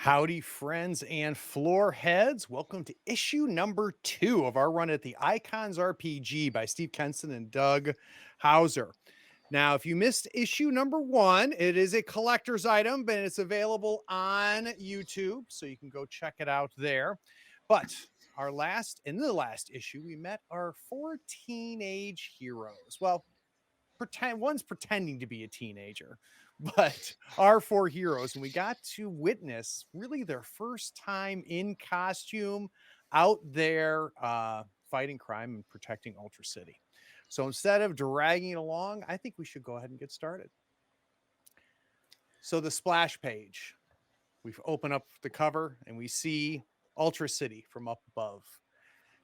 Howdy, friends and floor heads. Welcome to issue number 2 of our run at the Icons RPG by Steve Kenson and Doug Hauser. Now, if you missed issue number 1, it is a collector's item, but it's available on YouTube, so you can go check it out there. But in the last issue, we met our 4 teenage heroes. Well, one's pretending to be a teenager, but our 4 heroes, and we got to witness really their first time in costume out there fighting crime and protecting Ultra City. So instead of dragging it along, I think we should go ahead and get started. So the splash page, we open up the cover and we see Ultra City from up above,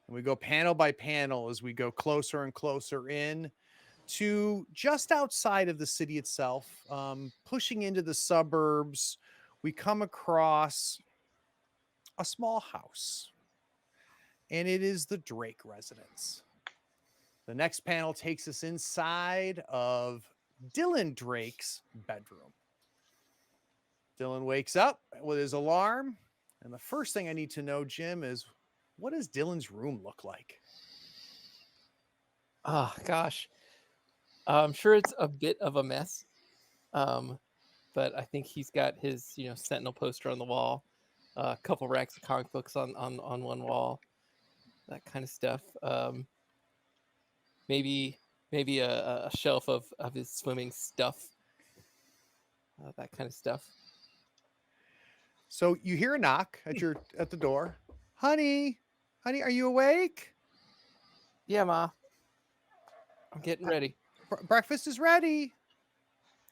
and we go panel by panel as we go closer and closer in to just outside of the city itself, pushing into the suburbs. We come across a small house, and it is the Drake residence. The next panel takes us inside of Dylan Drake's bedroom. Dylan wakes up with his alarm, and the first thing I need to know, Jim, is what does Dylan's room look like? Oh, gosh. I'm sure it's a bit of a mess. But I think he's got his, Sentinel poster on the wall, a couple racks of comic books on one wall, that kind of stuff. Maybe a shelf of his swimming stuff, that kind of stuff. So you hear a knock at the door. Honey, are you awake? Yeah, Ma. I'm getting ready. Breakfast is ready.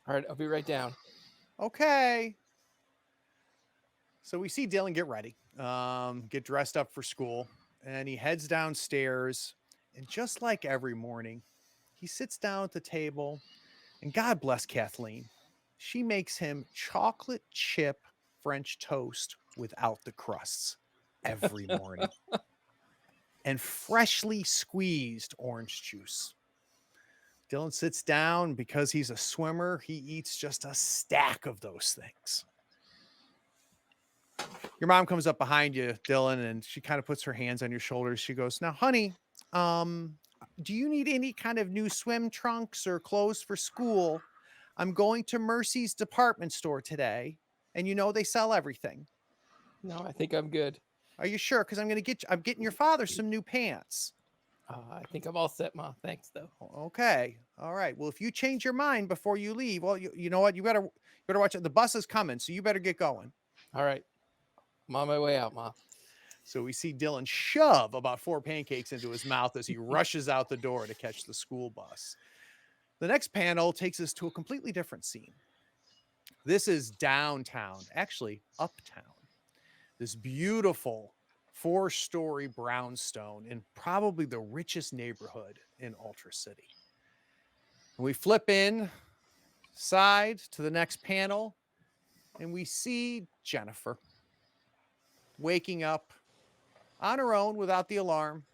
All right, I'll be right down. Okay. So we see Dylan get ready, get dressed up for school, and he heads downstairs. And just like every morning, he sits down at the table, and God bless Kathleen. She makes him chocolate chip French toast without the crusts every morning, and freshly squeezed orange juice. Dylan sits down. Because he's a swimmer, he eats just a stack of those things. Your mom comes up behind you, Dylan, and she kind of puts her hands on your shoulders. She goes, "Now, honey, do you need any kind of new swim trunks or clothes for school? I'm going to Mercy's department store today, and they sell everything." No, I think I'm good. "Are you sure? Because I'm getting your father some new pants." I think I'm all set, Ma. Thanks, though. "Okay, all right. Well, if you change your mind before you leave, well, you know what? You better watch it. The bus is coming, so you better get going." All right. I'm on my way out, Ma. So we see Dylan shove about 4 pancakes into his mouth as he rushes out the door to catch the school bus. The next panel takes us to a completely different scene. This is downtown, actually uptown. This beautiful 4-story brownstone in probably the richest neighborhood in Ultra City. And we flip inside to the next panel, and we see Jennifer waking up on her own without the alarm.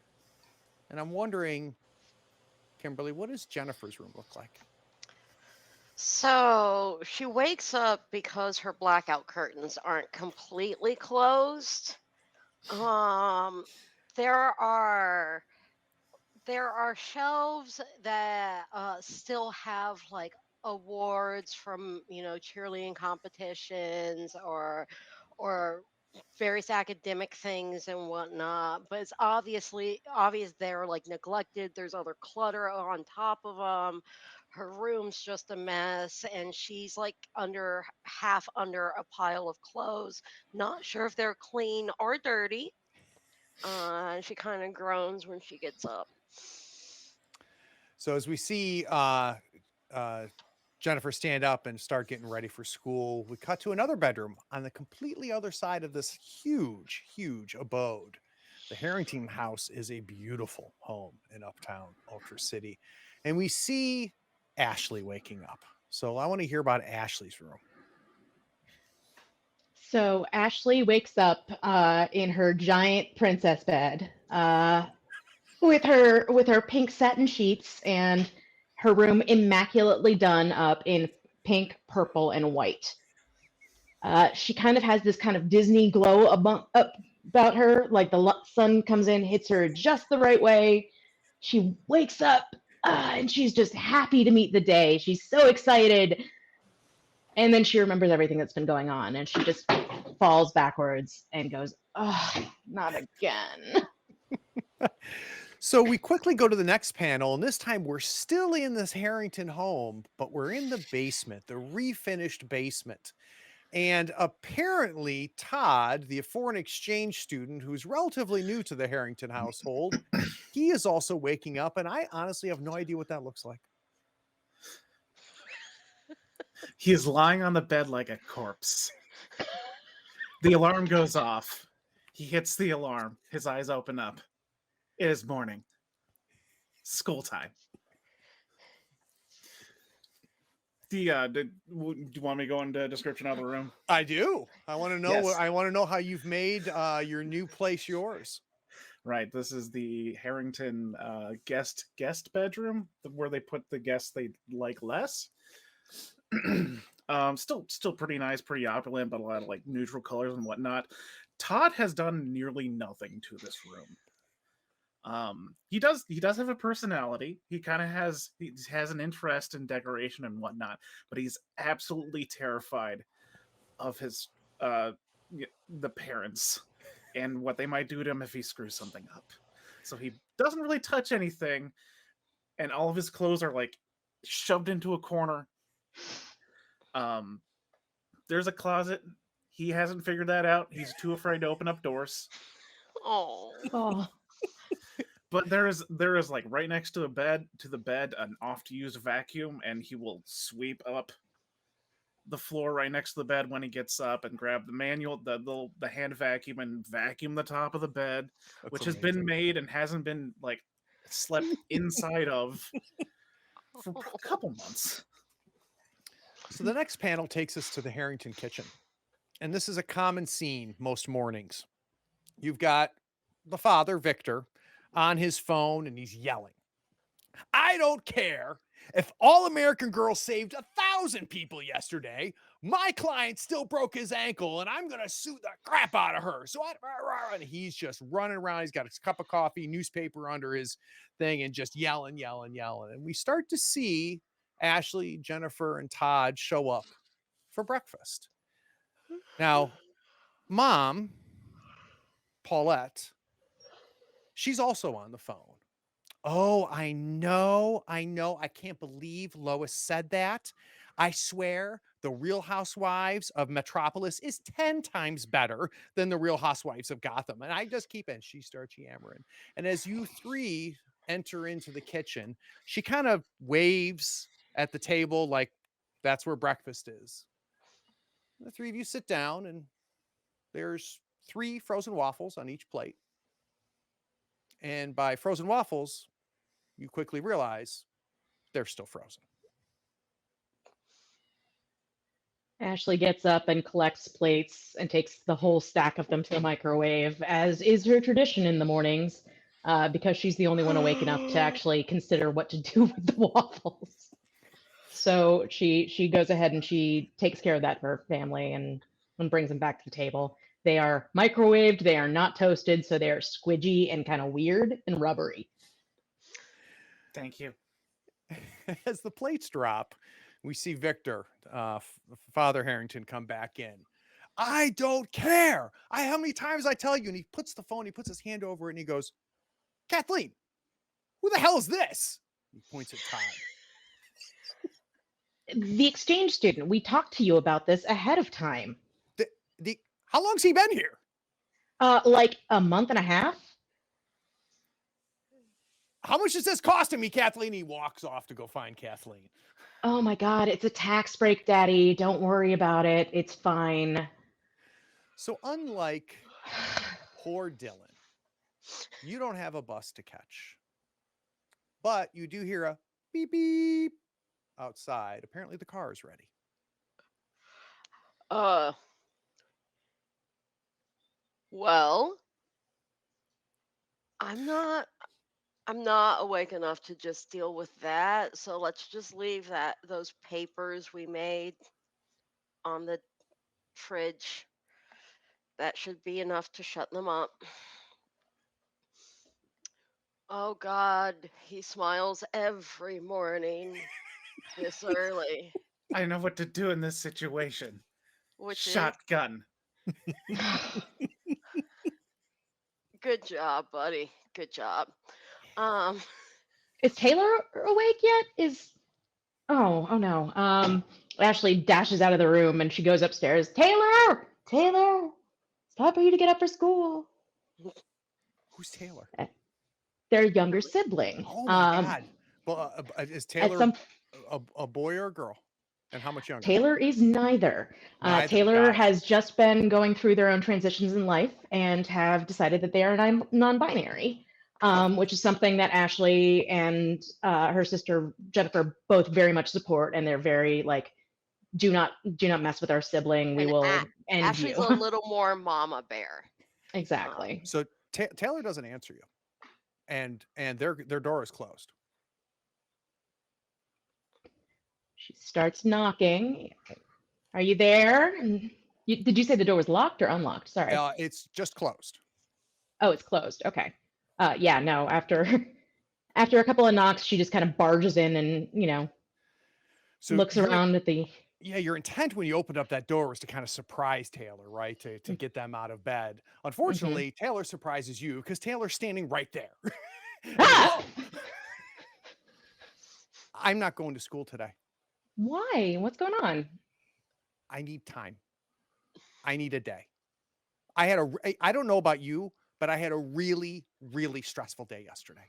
And I'm wondering, Kimberly, what does Jennifer's room look like? So she wakes up because her blackout curtains aren't completely closed. Um, there are shelves that still have like awards from cheerleading competitions or various academic things and whatnot, but it's obvious they're like neglected. There's other clutter on top of them. Her room's just a mess, and she's like half under a pile of clothes, not sure if they're clean or dirty. And she kind of groans when she gets up. So as we see Jennifer stand up and start getting ready for school, we cut to another bedroom on the completely other side of this huge, huge abode. The Harrington house is a beautiful home in uptown Ultra City. And we see Ashley waking up. So I want to hear about Ashley's room. So Ashley wakes up in her giant princess bed with her pink satin sheets and her room immaculately done up in pink, purple, and white. She kind of has this kind of Disney glow about her. Like the sun comes in, hits her just the right way. She wakes up and she's just happy to meet the day. She's so excited. And then she remembers everything that's been going on and she just falls backwards and goes, oh, not again. So we quickly go to the next panel, and this time we're still in this Harrington home, but we're in the basement, the refinished basement. And apparently, Todd, the foreign exchange student who's relatively new to the Harrington household, he is also waking up, and I honestly have no idea what that looks like. He is lying on the bed like a corpse. The alarm goes off. He hits the alarm. His eyes open up. It is morning. School time. Do you want me to go into description of the room? I do. I want to know. Yes. I want to know how you've made your new place yours. Right. This is the Harrington guest bedroom where they put the guests they like less. Still pretty nice, pretty opulent, but a lot of like neutral colors and whatnot. Todd has done nearly nothing to this room. He does have a personality. He has an interest in decoration and whatnot, but he's absolutely terrified of his the parents and what they might do to him if he screws something up. So he doesn't really touch anything, and all of his clothes are like shoved into a corner. There's a closet. He hasn't figured that out. He's too afraid to open up doors. Oh. But there is like right next to the bed an oft-used vacuum, and he will sweep up the floor right next to the bed when he gets up and grab the manual, the hand vacuum, and vacuum the top of the bed, which has been made and hasn't been like slept inside of for a couple months. So the next panel takes us to the Harrington kitchen. And this is a common scene most mornings. You've got the father, Victor, on his phone, and he's yelling, I don't care if All American Girl saved 1,000 people yesterday. My client still broke his ankle, and I'm going to sue the crap out of her. So and he's just running around. He's got his cup of coffee, newspaper under his thing, and just yelling. And we start to see Ashley, Jennifer, and Todd show up for breakfast. Now, Mom, Paulette, she's also on the phone. Oh, I know. I can't believe Lois said that. I swear the Real Housewives of Metropolis is 10 times better than the Real Housewives of Gotham. And I just keep, and she starts yammering. And as you three enter into the kitchen, she kind of waves at the table like that's where breakfast is. The three of you sit down, and there's 3 frozen waffles on each plate. And by frozen waffles, you quickly realize they're still frozen. Ashley gets up and collects plates and takes the whole stack of them to the microwave, as is her tradition in the mornings, because she's the only one awake enough to actually consider what to do with the waffles. So she goes ahead and she takes care of that for her family and brings them back to the table. They are microwaved, they are not toasted, so they are squidgy and kind of weird and rubbery. Thank you. As the plates drop, we see Victor, Father Harrington, come back in. I don't care. How many times I tell you? And he puts the phone, he puts his hand over it, and he goes, Kathleen, who the hell is this? He points at Todd. The exchange student, we talked to you about this ahead of time. How long's he been here? Like a month and a half. How much is this costing me, Kathleen? He walks off to go find Kathleen. Oh my God, it's a tax break, Daddy. Don't worry about it. It's fine. So unlike poor Dylan, you don't have a bus to catch. But you do hear a beep beep outside. Apparently the car is ready. Well, I'm not awake enough to just deal with that. So let's just leave those papers we made on the fridge. That should be enough to shut them up. Oh God, he smiles every morning this early, I know what to do in this situation. which is Shotgun. good job, buddy. Good job. Um, Is Taylor awake yet? Oh no. Ashley dashes out of the room and she goes upstairs. Taylor, it's time for you to get up for school. Who's Taylor? Their younger sibling. Oh my God. Well, is At Taylor some a boy or a girl? And how much younger? Taylor is neither. Neither. Taylor Got it. has just been going through their own transitions in life and have decided that they are non-binary, which is something that Ashley and her sister Jennifer both very much support, and they're very like, do not mess with our sibling. We and will end Ashley's you. a little more mama bear. Exactly. So Taylor doesn't answer you, and their door is closed. She starts knocking. Are you there? And did you say the door was locked or unlocked? Sorry. It's just closed. Oh, it's closed. Okay. Yeah, no, after after a couple of knocks, she just kind of barges in and, So looks around at the your intent when you opened up that door was to kind of surprise Taylor, right? To get them out of bed. Unfortunately, Taylor surprises you because Taylor's standing right there. Ah! I'm not going to school today. Why? What's going on? I need time. I need a day. I don't know about you, but I had a really, really stressful day yesterday.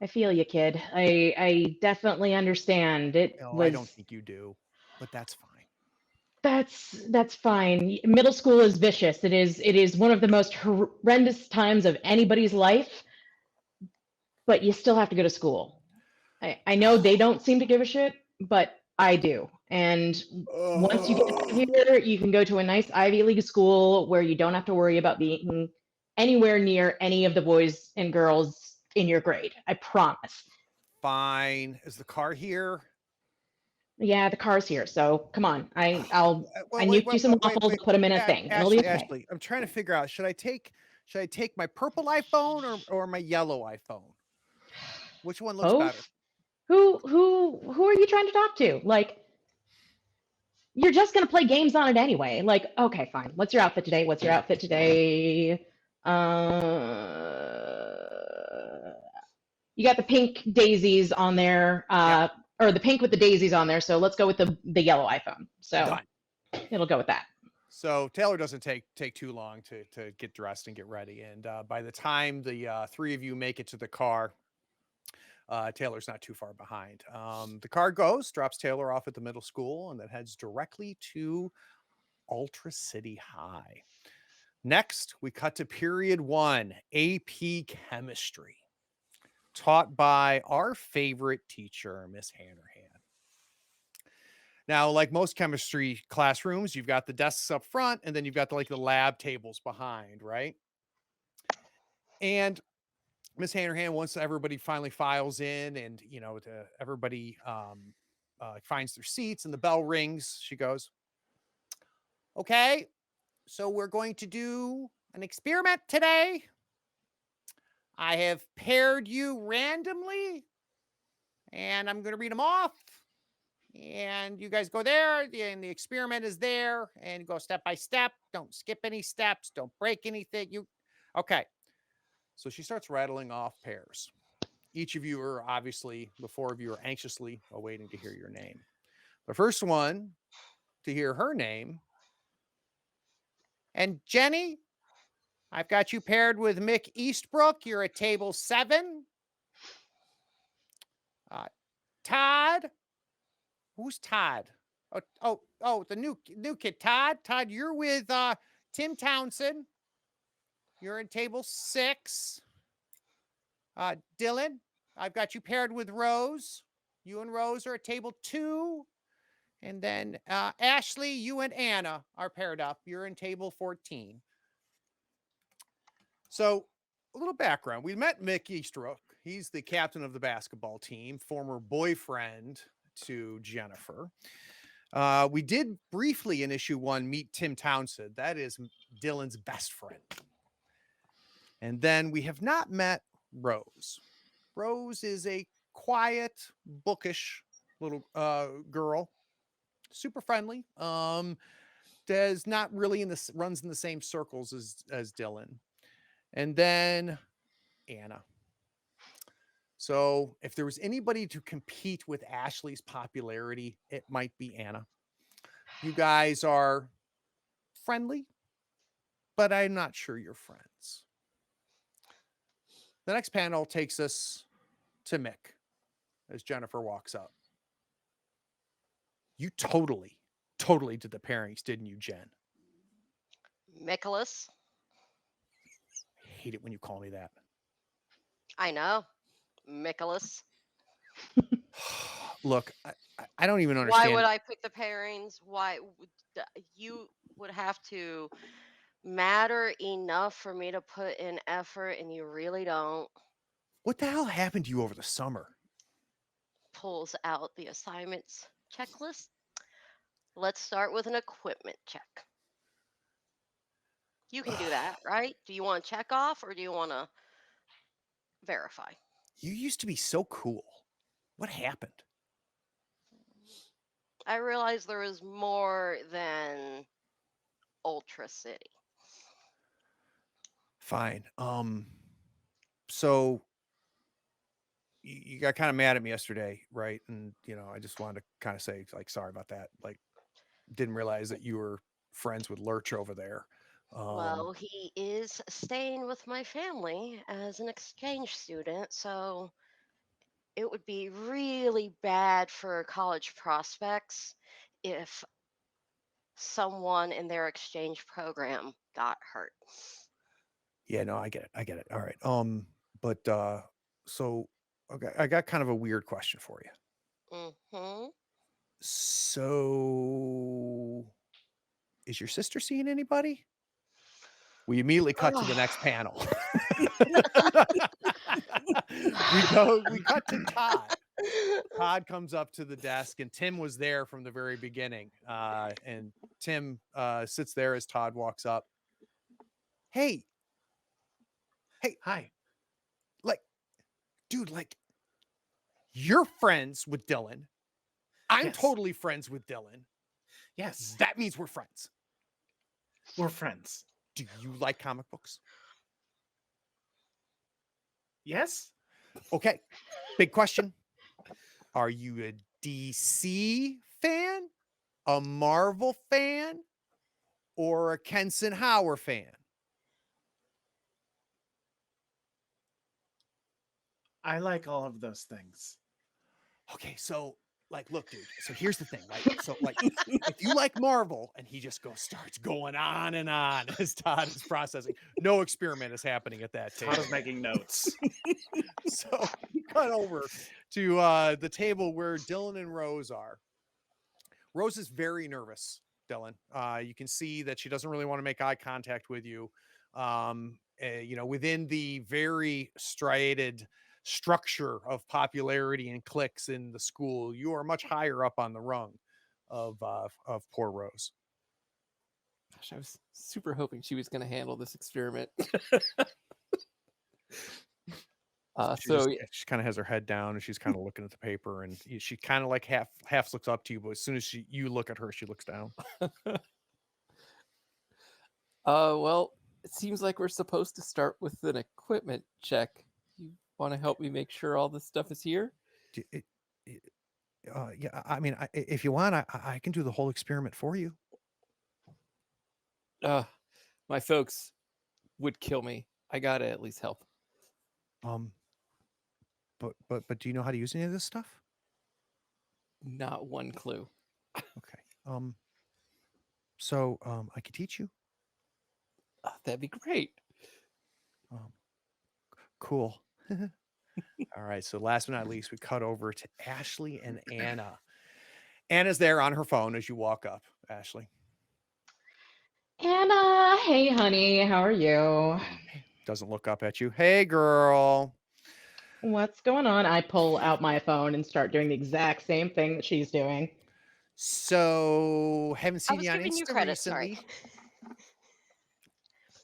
I feel you, kid. I definitely understand. It No, was I don't think you do, but that's fine. that's fine. Middle school is vicious. It is one of the most horrendous times of anybody's life, but you still have to go to school. I know they don't seem to give a shit, but I do. And once you get out here, you can go to a nice Ivy League school where you don't have to worry about being anywhere near any of the boys and girls in your grade. I promise. Fine. Is the car here? Yeah, the car's here, so come on. I'll Well, I nuked you some waffles, put them in a thing, and it'll be okay. Ashley, I'm trying to figure out, should I take my purple iPhone or my yellow iPhone? Which one looks better? Who are you trying to talk to? Like, you're just gonna play games on it anyway. Like, okay, fine. What's your outfit today? You got the pink daisies on there, or the pink with the daisies on there. So let's go with the yellow iPhone. So Done. It'll go with that. So Taylor doesn't take too long to get dressed and get ready. And by the time the three of you make it to the car, Taylor's not too far behind. The car drops Taylor off at the middle school, and then heads directly to Ultra City High. Next, we cut to period 1, AP Chemistry, taught by our favorite teacher, Miss Hannerhan. Now, like most chemistry classrooms, you've got the desks up front, and then you've got the lab tables behind, right? And Miss Hannerhan, once everybody finally files in and, everybody finds their seats and the bell rings, she goes, okay, so we're going to do an experiment today. I have paired you randomly, and I'm going to read them off. And you guys go there, and the experiment is there, and go step by step. Don't skip any steps. Don't break anything. Okay. So she starts rattling off pairs. Each of you are obviously, the four of you are anxiously awaiting to hear your name. The first one to hear her name. And Jenny, I've got you paired with Mick Eastbrook. You're at table 7. Todd. Who's Todd? Oh, the new kid, Todd. Todd, you're with Tim Townsend. You're in table 6. Dylan, I've got you paired with Rose. You and Rose are at table 2. And then Ashley, you and Anna are paired up. You're in table 14. So a little background. We met Mick Eastbrook. He's the captain of the basketball team, former boyfriend to Jennifer. We did briefly in issue 1 meet Tim Townsend. That is Dylan's best friend. And then we have not met Rose. Rose is a quiet, bookish little girl, super friendly. Does not really runs in the same circles as Dylan. And then Anna. So if there was anybody to compete with Ashley's popularity, it might be Anna. You guys are friendly, but I'm not sure you're friends. The next panel takes us to Mick as Jennifer walks up. You totally did the pairings, didn't you, Jen? Nicholas. I hate it when you call me that. I know. Nicholas. Look, I don't even understand. Why would I pick the pairings? You would have to matter enough for me to put in effort, and you really don't. What the hell happened to you over the summer? Pulls out the assignments checklist. Let's start with an equipment check. You can do that, right? Do you want to check off or do you want to verify? You used to be so cool. What happened? I realized there was more than Ultra City. Fine. So you got kind of mad at me yesterday, right? And I just wanted to kind of say, like, sorry about that. Like, didn't realize that you were friends with Lurch over there. Well, he is staying with my family as an exchange student, so it would be really bad for college prospects if someone in their exchange program got hurt. Yeah, no, I get it. All right. But so okay, I got kind of a weird question for you. Mm-hmm. So is your sister seeing anybody? We immediately cut to the next panel. We cut to Todd. Todd comes up to the desk, and Tim was there from the very beginning. And Tim sits there as Todd walks up. Hey, Hi. like, dude, like, you're friends with Dylan. I'm Yes. totally friends with Dylan. Yes, That means we're friends. we're friends. Do you like comic books? Yes. Okay. Big question. Are you a DC fan, a Marvel fan, or a Kenson Hauer fan? I like all of those things. Okay, so like, look, dude. So here's the thing, right? So like, if you like Marvel, and he just starts going on and on as Todd is processing. No experiment is happening at that Todd table. is making notes. So we cut over to the table where Dylan and Rose are. Rose is very nervous, Dylan. You can see that she doesn't really want to make eye contact with you. Within the very striated structure of popularity and cliques in the school, you are much higher up on the rung of poor Rose. Gosh, I was super hoping she was going to handle this experiment. She kind of has her head down and she's kind of looking at the paper, and she kind of like half looks up to you, but as soon as you look at her, she looks down. Well, it seems like we're supposed to start with an equipment check. You want to help me make sure all this stuff is here? Yeah, I mean, if you want, I can do the whole experiment for you. My folks would kill me. I gotta at least help. But do you know how to use any of this stuff? Not one clue. Okay. So I could teach you. That'd be great. Cool. All right. So last but not least, we cut over to Ashley and Anna. Anna's there on her phone as you walk up. Ashley. Anna, hey honey, how are you? Doesn't look up at you. Hey, girl. What's going on? I pull out my phone and start doing the exact same thing that she's doing. So haven't I seen was you on giving you Insta credit. Sorry. recently.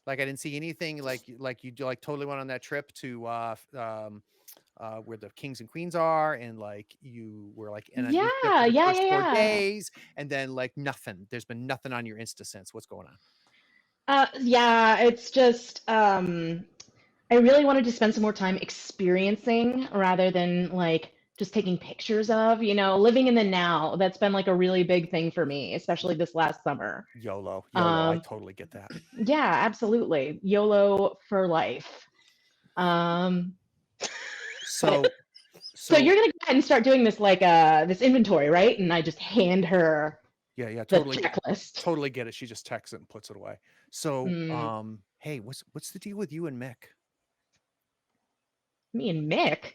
Like I didn't see anything like you like totally went on that trip to where the kings and queens are, and like you were like in on East for Yeah, the yeah, first yeah, 4 yeah. days, and then like nothing. There's been nothing on your Insta since. What's going on? Yeah, it's just I really wanted to spend some more time experiencing rather than like just taking pictures of, living in the now. That's been like a really big thing for me, especially this last summer. YOLO. I Um, totally get that. yeah, absolutely. YOLO for life. Um, So so you're gonna go ahead and start doing this like this inventory, right? And I just hand her yeah, the totally checklist. get it. She just texts it and puts it away. So Mm, hey, what's the deal with you and Mick? Me and Mick.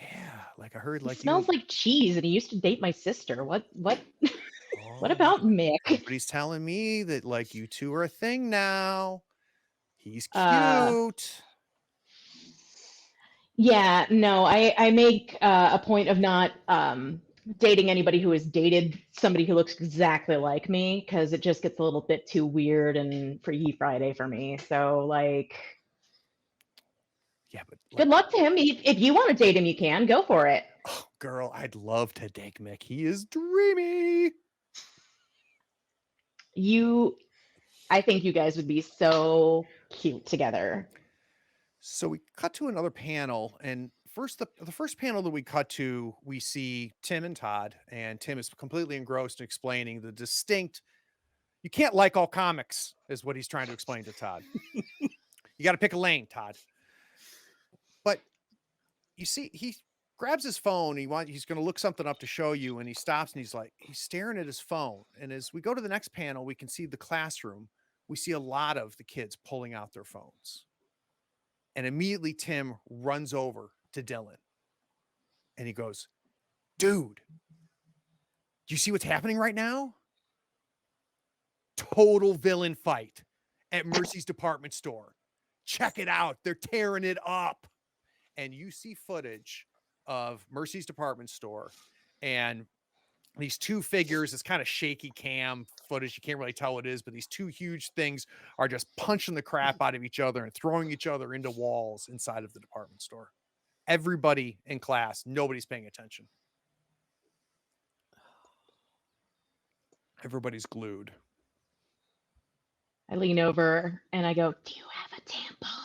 Yeah, like I heard He like you and smells like cheese, and he used to date my sister. What? What oh, about Mick? everybody's telling me that like you two are a thing now. He's Uh, cute. yeah, no, I make a point of not dating anybody who has dated somebody who looks exactly like me because it just gets a little bit too weird and Freaky Friday for me. So, like, Yeah, but good like, luck to him. If you want to date him, you can go for it. oh, girl, I'd love to date Mick. He is dreamy. I think you guys would be so cute together. So we cut to another panel, and the first panel that we cut to, we see Tim and Todd, and Tim is completely engrossed in explaining the distinct. You can't like all comics, is what he's trying to explain to Todd. You got to pick a lane, Todd. But you see, he grabs his phone. He's going to look something up to show you, and he stops and he's staring at his phone. And as we go to the next panel, we can see the classroom. We see a lot of the kids pulling out their phones. And immediately Tim runs over to Dylan and he goes, "Dude, do you see what's happening right now? Total villain fight at Mercy's department store. Check it out. They're tearing it up." And you see footage of Mercy's department store and these two figures. It's kind of shaky cam footage. You can't really tell what it is, but these two huge things are just punching the crap out of each other and throwing each other into walls inside of the department store. Everybody in class, nobody's paying attention. Everybody's glued. I lean over and I go, "Do you have a tampon?"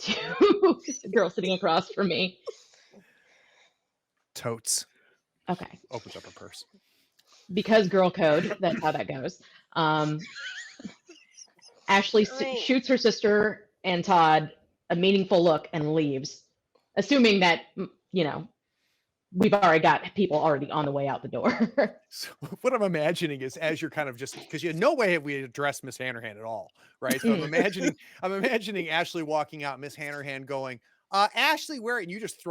To the girl sitting across from me. Totes. Okay. Opens up her purse. Because girl code, that's how that goes. Ashley Right. shoots her sister and Todd a meaningful look and leaves, assuming that, we've already got people already on the way out the door. So what I'm imagining is, as you're kind of just, because in no way have we addressed Miss Hannerhan at all, right? So I'm imagining Ashley walking out, Miss Hannerhan going, "Ashley, where?" And you just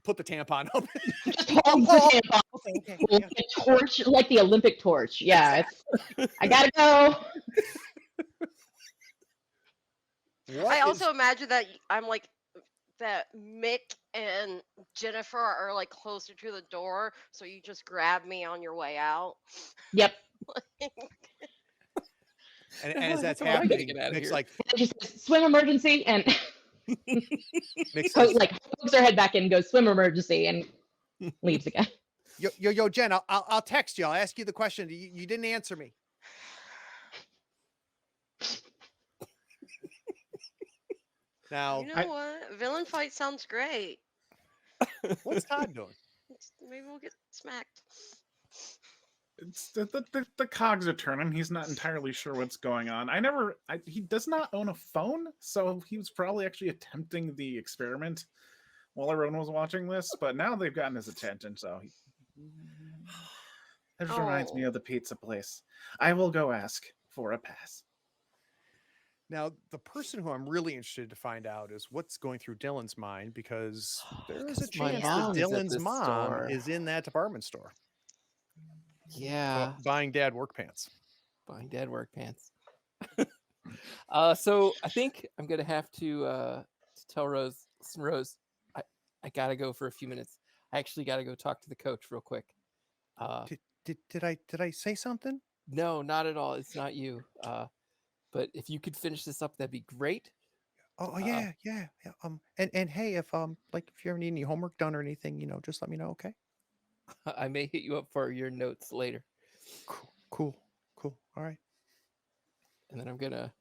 put the tampon up. Just holds the tampon, Okay. holds the torch, like the Olympic torch. Yeah, I gotta go. I also imagine that I'm like that Mick and Jennifer are like closer to the door, so you just grab me on your way out. Yep. And as that's Come on, I gotta happening, get out of Nick's here. like, She says, "Swim emergency," and Nick says, pokes her head back in and goes, "Swim emergency," and leaves again. Yo, Jen, I'll text you. I'll ask you the question. You didn't answer me. Now, You know what? Villain fight sounds great. what's Todd doing? Maybe we'll get smacked. It's the cogs are turning. He's not entirely sure what's going on. He does not own a phone, so he was probably actually attempting the experiment while everyone was watching this. But now they've gotten his attention, so that just reminds me of the pizza place. I will go ask for a pass. Now, the person who I'm really interested to find out is what's going through Dylan's mind, because there is a 'Cause my chance that mom's at Dylan's this mom store. is in that department store Yeah, buying dad work pants. buying dad work pants. So I think I'm gonna have to tell Rose, "Listen, Rose, I gotta go for a few minutes. I actually gotta go talk to the coach real quick. did I say something? No, not at all. It's not you. But if you could finish this up, that'd be great. Oh Uh, yeah. And hey, if if you ever need any homework done or anything, just let me know, okay? I may hit you up for your notes later, Cool. All right. and then I'm gonna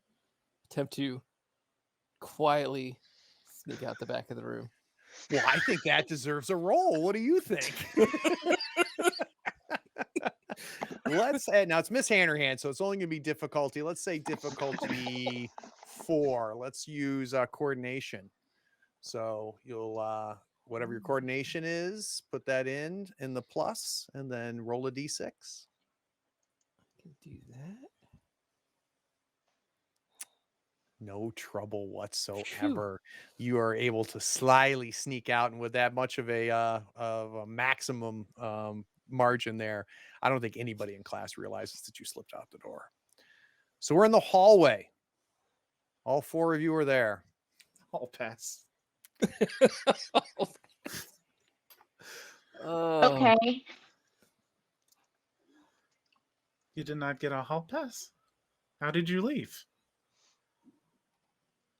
attempt to quietly sneak out the back of the room. Well, I think that deserves a roll. What do you think? Let's now it's Miss Hannerhand, so it's only gonna be difficulty. Let's say difficulty 4. Let's use coordination. So you'll whatever your coordination is, put that in the plus, and then roll a d6. I can do that. No trouble Phew. whatsoever. You are able to slyly sneak out, and with that much of a maximum margin there, I don't think anybody in class realizes that you slipped out the door. So we're in the hallway. All 4 of you are there. I'll pass. Oh, Okay. You did not get a hall pass? How did you leave?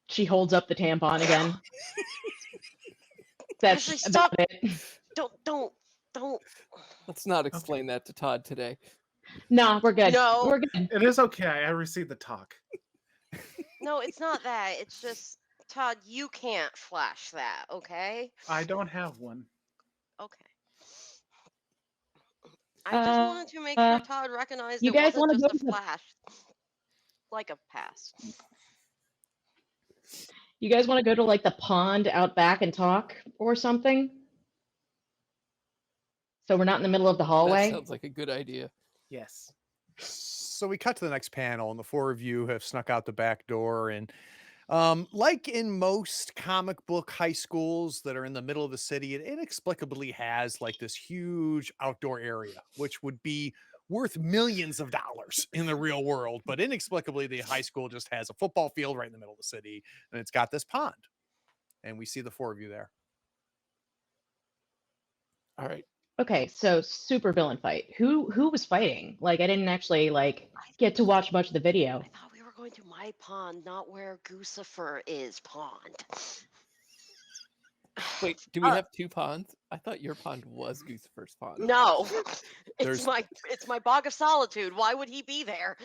She holds up the tampon again. That's Ashley, about stop. it. Don't. let's not explain that to Todd today. Nah, we're good. No. We're good. It is okay. I received the talk. No, it's not that. It's just, Todd, you can't flash that, okay? I don't have one. Okay. I just wanted to make sure Todd recognized you it guys wasn't wanna just go a to the- flash. Like a pass. You guys want to go to like the pond out back and talk or something? So we're not in the middle of the That hallway. sounds like a good idea. Yes. So we cut to the next panel, and the 4 of you have snuck out the back door. And like in most comic book high schools that are in the middle of the city, it inexplicably has like this huge outdoor area, which would be worth millions of dollars in the real world. But inexplicably, the high school just has a football field right in the middle of the city, and it's got this pond. And we see the 4 of you there. All right. Okay, so super villain fight. Who was fighting? Like I didn't actually get to watch much of the video. I thought we were going to my pond, not where Goosifer is pond. Wait, do we have 2 ponds? I thought your pond was Goosifer's pond. No. There's- It's my bog of solitude. Why would he be there?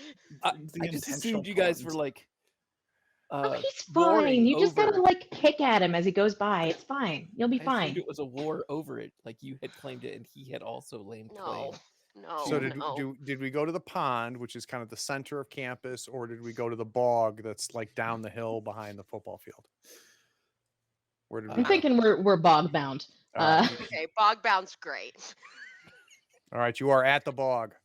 I The just intentional assumed you guys were pawns. like. Oh, he's warring fine. You just gotta over- like kick at him as he goes by. It's fine. You'll be I fine. assumed it was a war over it. Like you had claimed it, and he had also claimed. No. So no. did we go to the pond, which is kind of the center of campus, or did we go to the bog that's like down the hill behind the football field? Where did we I'm go? thinking we're bog bound. All right. Okay, bog bound's great. All right, you are at the bog.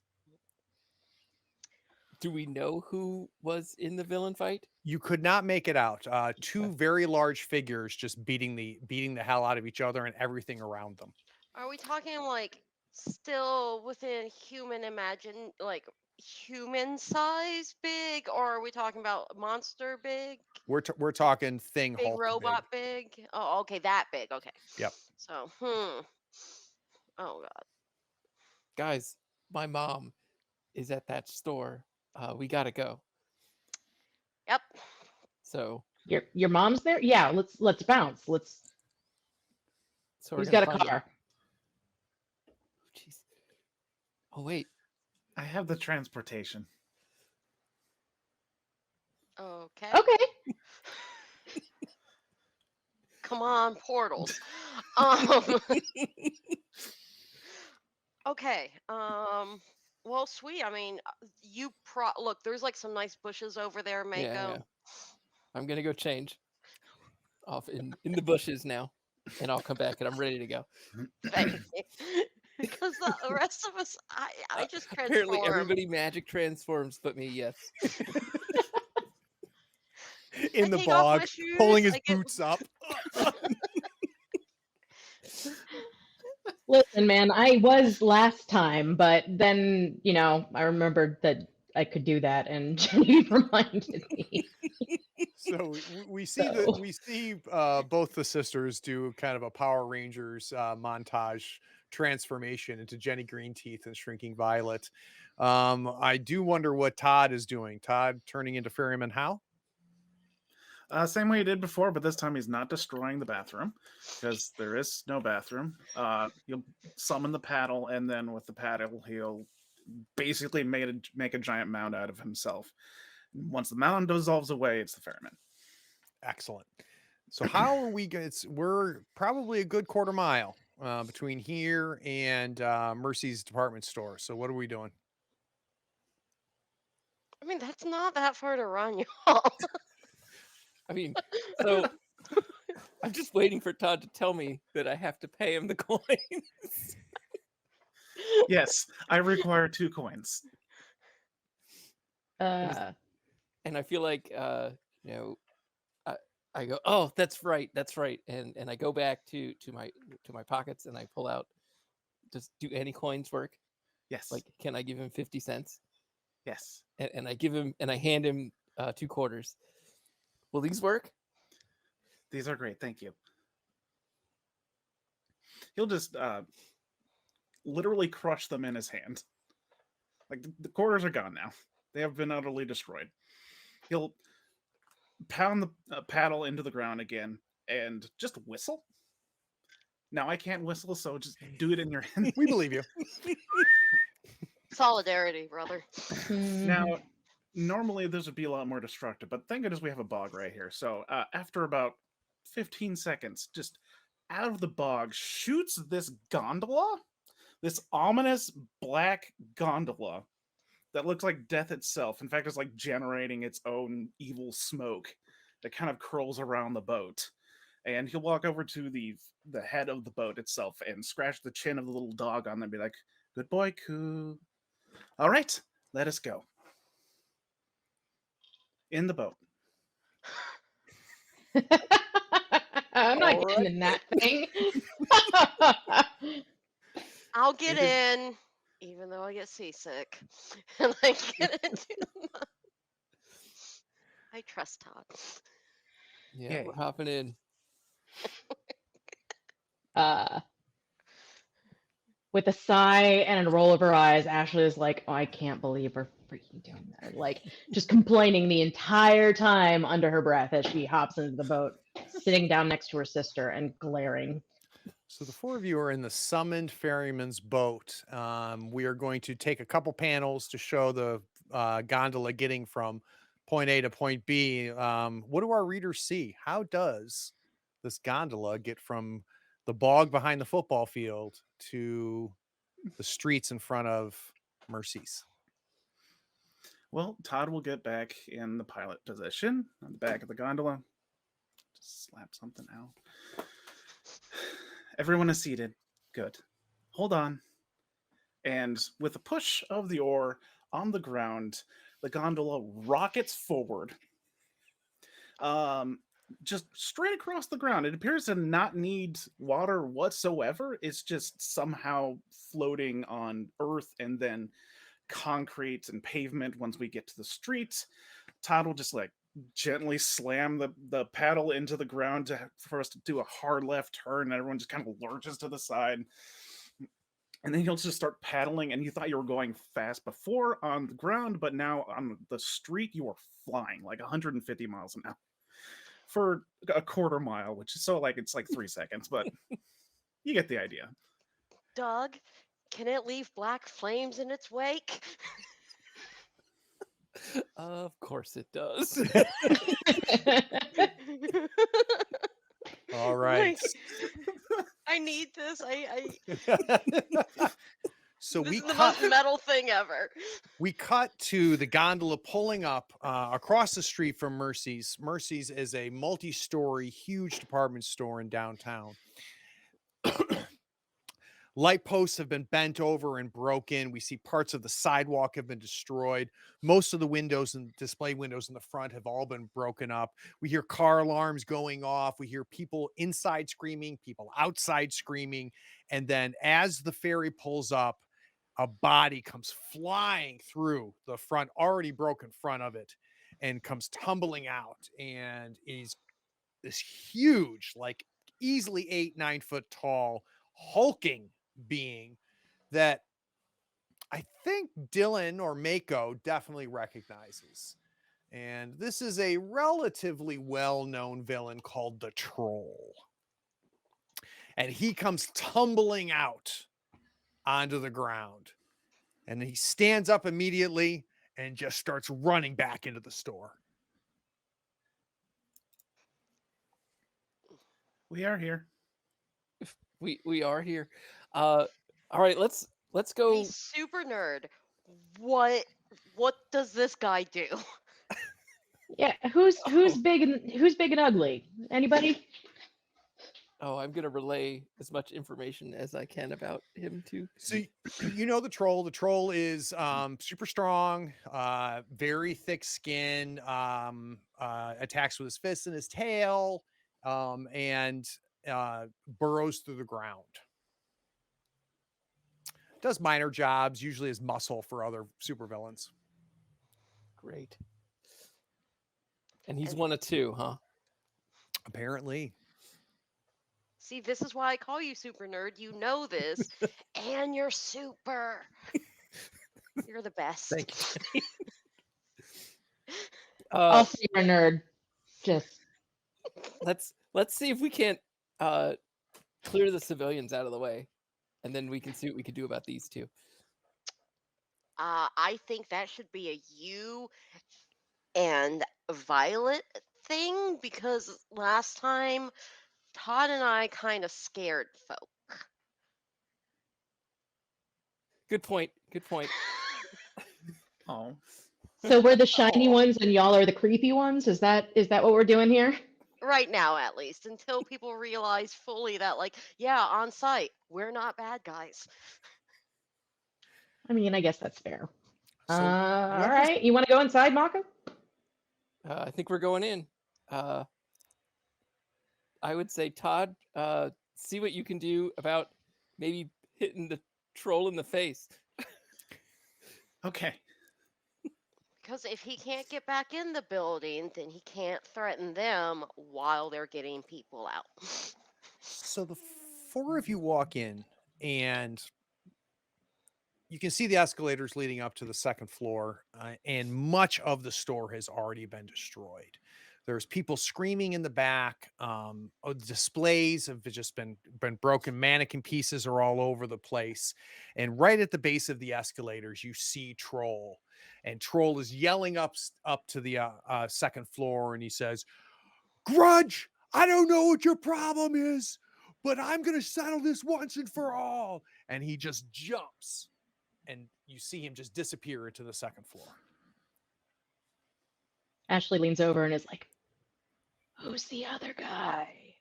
Do we know who was in the villain fight? You could not make it out. 2 very large figures just beating the hell out of each other and everything around them. Are we talking like still within human human size big, or are we talking about monster big, We're talking thing big Hulk robot big? Oh, okay, that big. Okay. Yep. So, oh god. Guys, my mom is at that store. We gotta go. Yep. So Your mom's there? Yeah, let's bounce. we're Who's gonna got a find car? Jeez. Oh wait. I have the transportation. Okay. Okay. Come on, portals. Um. Okay. Well, sweet. I mean, look. There's like some nice bushes over there, Mako. Yeah. I'm gonna go change. Off in the bushes now, and I'll come back and I'm ready to go. Because the rest of us, I just transform. Apparently, everybody magic transforms, but me, yes. in I the take off my bog, shoes, pulling his I get- boots up. Listen, man, I was last time, but then, I remembered that I could do that, and Jenny reminded me. So we see both the sisters do kind of a Power Rangers montage transformation into Jenny Green Teeth and Shrinking Violet. I do wonder what Todd is doing. Todd turning into Ferryman how? Same way he did before, but this time he's not destroying the bathroom because there is no bathroom. He'll summon the paddle, and then with the paddle, he'll basically make a giant mound out of himself. Once the mound dissolves away, it's the ferryman. Excellent. So how are we going? We're probably a good quarter mile between here and Mercy's department store. So what are we doing? I mean, that's not that far to run, y'all. I mean, so I'm just waiting for Todd to tell me that I have to pay him the coins. Yes, I require 2 coins. Uh, And I feel like you know, I go, oh, that's right, and I go back to my pockets and I pull out. Do any coins work? Yes. Like, can I give him 50 cents? Yes. And I give him, and I hand him 2 quarters. Will these work? These are great. Thank you. He'll just literally crush them in his hand. Like the quarters are gone now. They have been utterly destroyed. He'll pound the paddle into the ground again and just whistle. Now I can't whistle, so just do it in your hand. We believe you. Solidarity, brother. Now, normally this would be a lot more destructive, but thank goodness we have a bog right here. So after about 15 seconds, just out of the bog shoots this gondola, this ominous black gondola that looks like death itself. In fact, it's like generating its own evil smoke that kind of curls around the boat. And he'll walk over to the head of the boat itself and scratch the chin of the little dog on there and be like, "Good boy, Coo. All right, let us go." In the boat. I'm not All getting right. in that thing. I'll get It is- in, even though I get seasick. And I get into I trust Todd. Yeah, Yay. we're hopping in. With a sigh and a roll of her eyes, Ashley is like, "Oh, I can't believe we're freaking doing that." Like, just complaining the entire time under her breath as she hops into the boat, sitting down next to her sister and glaring. So the 4 of you are in the summoned ferryman's boat. We are going to take a couple panels to show the gondola getting from point A to point B. What do our readers see? How does this gondola get from the bog behind the football field to the streets in front of Mercy's? Well, Todd will get back in the pilot position on the back of the gondola. Just slap something out. Everyone is seated. Good. Hold on. And with a push of the oar on the ground, the gondola rockets forward. Just straight across the ground. It appears to not need water whatsoever. It's just somehow floating on earth and then concrete and pavement once we get to the street. Todd will just like gently slam the paddle into the ground for us to do a hard left turn, and everyone just kind of lurches to the side. And then he'll just start paddling, and you thought you were going fast before on the ground, but now on the street you are flying like 150 miles an hour for a quarter mile, which is so like it's like 3 seconds, but you get the idea. Doug, can it leave black flames in its wake? Of course it does. All right. I need this. So This we is the cut. most metal thing ever. We cut to the gondola pulling up across the street from Mercy's. Mercy's is a multi-story, huge department store in downtown. Light posts have been bent over and broken. We see parts of the sidewalk have been destroyed. Most of the windows and display windows in the front have all been broken up. We hear car alarms going off. We hear people inside screaming, people outside screaming. And then as the ferry pulls up, a body comes flying through the front, already broken front of it, and comes tumbling out, and is this huge, like easily 8-9 foot tall, hulking being that I think Dylan or Mako definitely recognizes. And this is a relatively well-known villain called the Troll. And he comes tumbling out onto the ground. And he stands up immediately and just starts running back into the store. We are here. We are here. All right, let's go. Hey, super nerd. What does this guy do? Yeah, who's Oh. big and ugly? Anybody? Oh, I'm gonna relay as much information as I can about him too. So you know the Troll. The Troll is super strong, very thick skin, attacks with his fists and his tail, and burrows through the ground. Does minor jobs, usually as muscle for other supervillains. Great. And he's And- one of two, huh? Apparently. See, this is why I call you super nerd. You know this, and you're super. You're the best. Thank you. Also, you're a nerd. Just let's see if we can't clear the civilians out of the way, and then we can see what we can do about these two. I think that should be a you and Violet thing because last time Todd and I kind of scared folk. Good point. Good point. Oh, so we're the shiny ones and y'all are the creepy ones. Is that what we're doing here? Right now, at least, until people realize fully that, like, yeah, on site, we're not bad guys. I mean, I guess that's fair. So All what right, you want to go inside, Mako? I think we're going in. I would say, Todd, see what you can do about maybe hitting the troll in the face. okay. Because if he can't get back in the building, then he can't threaten them while they're getting people out. So the four of you walk in, and you can see the escalators leading up to the second floor, and much of the store has already been destroyed. There's people screaming in the back. Displays have just been broken. Mannequin pieces are all over the place. And right at the base of the escalators, you see Troll. And Troll is yelling up to the second floor, and he says, "Grudge, I don't know what your problem is, but I'm going to settle this once and for all." And he just jumps, and you see him just disappear into the second floor. Ashley leans over and is like, "Who's the other guy?"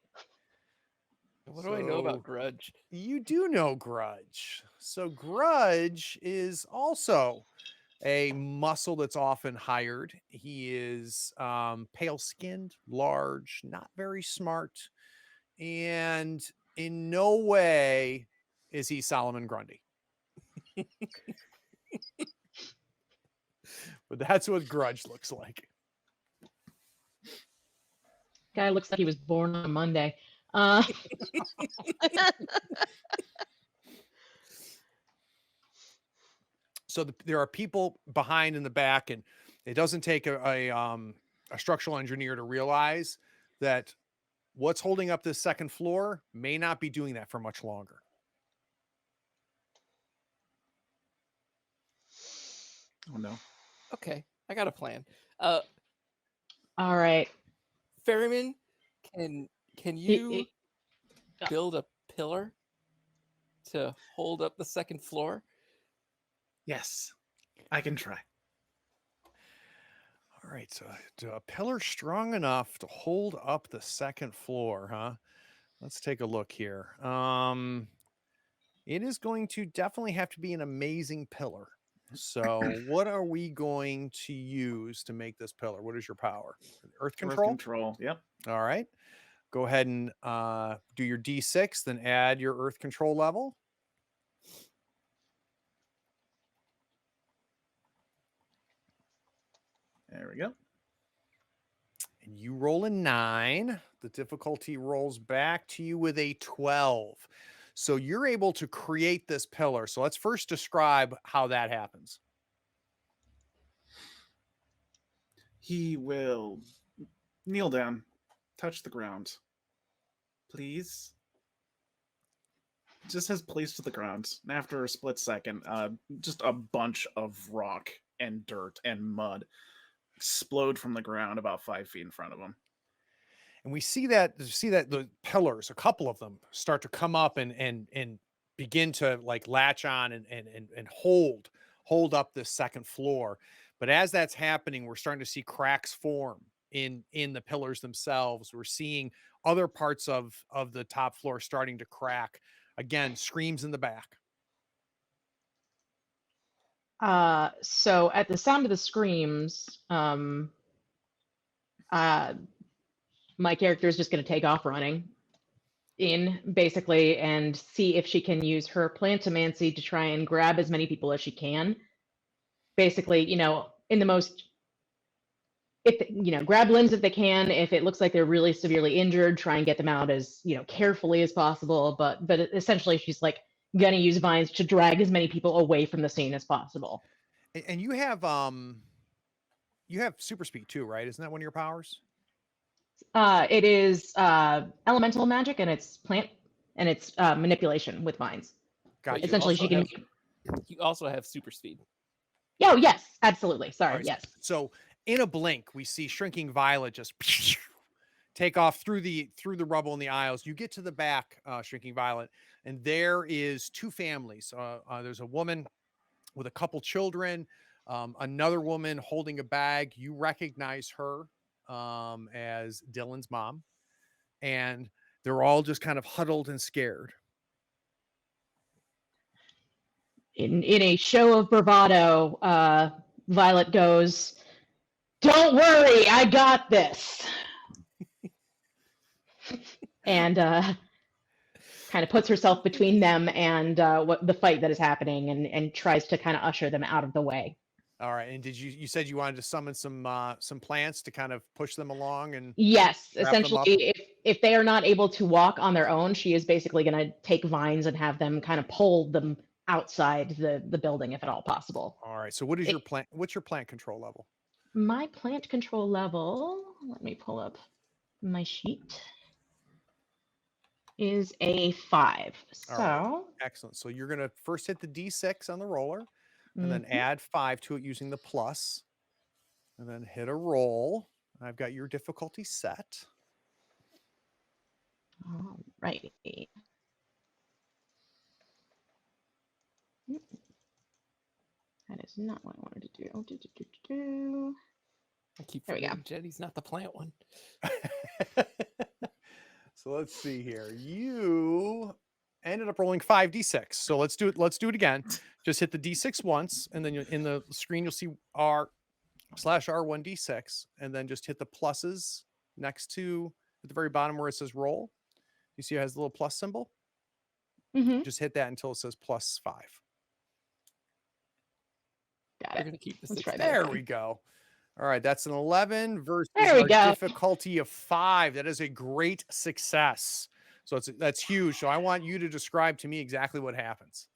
What do I know about Grudge? You do know Grudge. So Grudge is also a muscle that's often hired. He is pale-skinned, large, not very smart, and in no way is he Solomon Grundy. But that's what Grudge looks like. Guy looks like he was born on Monday. So there are people behind in the back, and it doesn't take a structural engineer to realize that what's holding up this second floor may not be doing that for much longer. Oh no. Okay, I got a plan. All right. Ferryman, can you build a pillar to hold up the second floor? Yes, I can try. All right, so a pillar strong enough to hold up the second floor, huh? Let's take a look here. It is going to definitely have to be an amazing pillar. So what are we going to use to make this pillar? What is your power? Earth control? Earth control. Yep. All right. Go ahead and do your D6, then add your earth control level. There we go. And you roll a 9. The difficulty rolls back to you with a 12. So you're able to create this pillar. So let's first describe how that happens. He will kneel down, touch the ground. Please. Just says please to the ground. And after a split second, just a bunch of rock and dirt and mud explode from the ground about 5 feet in front of him. And we see that the pillars, a couple of them, start to come up and begin to like latch on and hold up this second floor. But as that's happening, we're starting to see cracks form in the pillars themselves. We're seeing other parts of the top floor starting to crack. Again, screams in the back. So at the sound of the screams, my character is just going to take off running in basically and see if she can use her plantomancy to try and grab as many people as she can. Basically, in the most, grab limbs if they can. If it looks like they're really severely injured, try and get them out as carefully as possible. But essentially, she's like gonna use vines to drag as many people away from the scene as possible. And you have super speed too, right? Isn't that one of your powers? It is elemental magic, and it's plant, and it's manipulation with vines. Gotcha. Essentially, she can. You also have super speed. Oh yes, absolutely. Sorry, right, yes. So in a blink, we see Shrinking Violet just take off through the rubble in the aisles. You get to the back, Shrinking Violet, and there is two families. There's a woman with a couple children, another woman holding a bag. You recognize her as Dylan's mom, and they're all just kind of huddled and scared. In a show of bravado, Violet goes, "Don't worry, I got this," and kind of puts herself between them and what the fight that is happening, and tries to kind of usher them out of the way. All right. And you said you wanted to summon some plants to kind of push them along and yes, wrap them up? essentially, if they are not able to walk on their own, she is basically going to take vines and have them kind of pull them outside the building if at all possible. All right. So what is your plant? What's your plant control level? My plant control level, let me pull up my sheet, is a 5. All So right. Excellent. So you're going to first hit the D6 on the roller and then add 5 to it using the plus, and then hit a roll. I've got your difficulty set. all right. That is not what I wanted to do. I keep There we go. forgetting Jetty's not the plant one. So let's see here. You ended up rolling 5d6. So let's do it again. Just hit the d6 once, and then in the screen you'll see R/R1d6, and then just hit the pluses next to at the very bottom where it says roll. You see it has the little plus symbol. Just hit that until it says +5. Got We're it. gonna keep the Let's 6. try that There again. we go. All right, that's an 11 versus There we our go. difficulty of 5. That is a great success. So that's huge. So I want you to describe to me exactly what happens.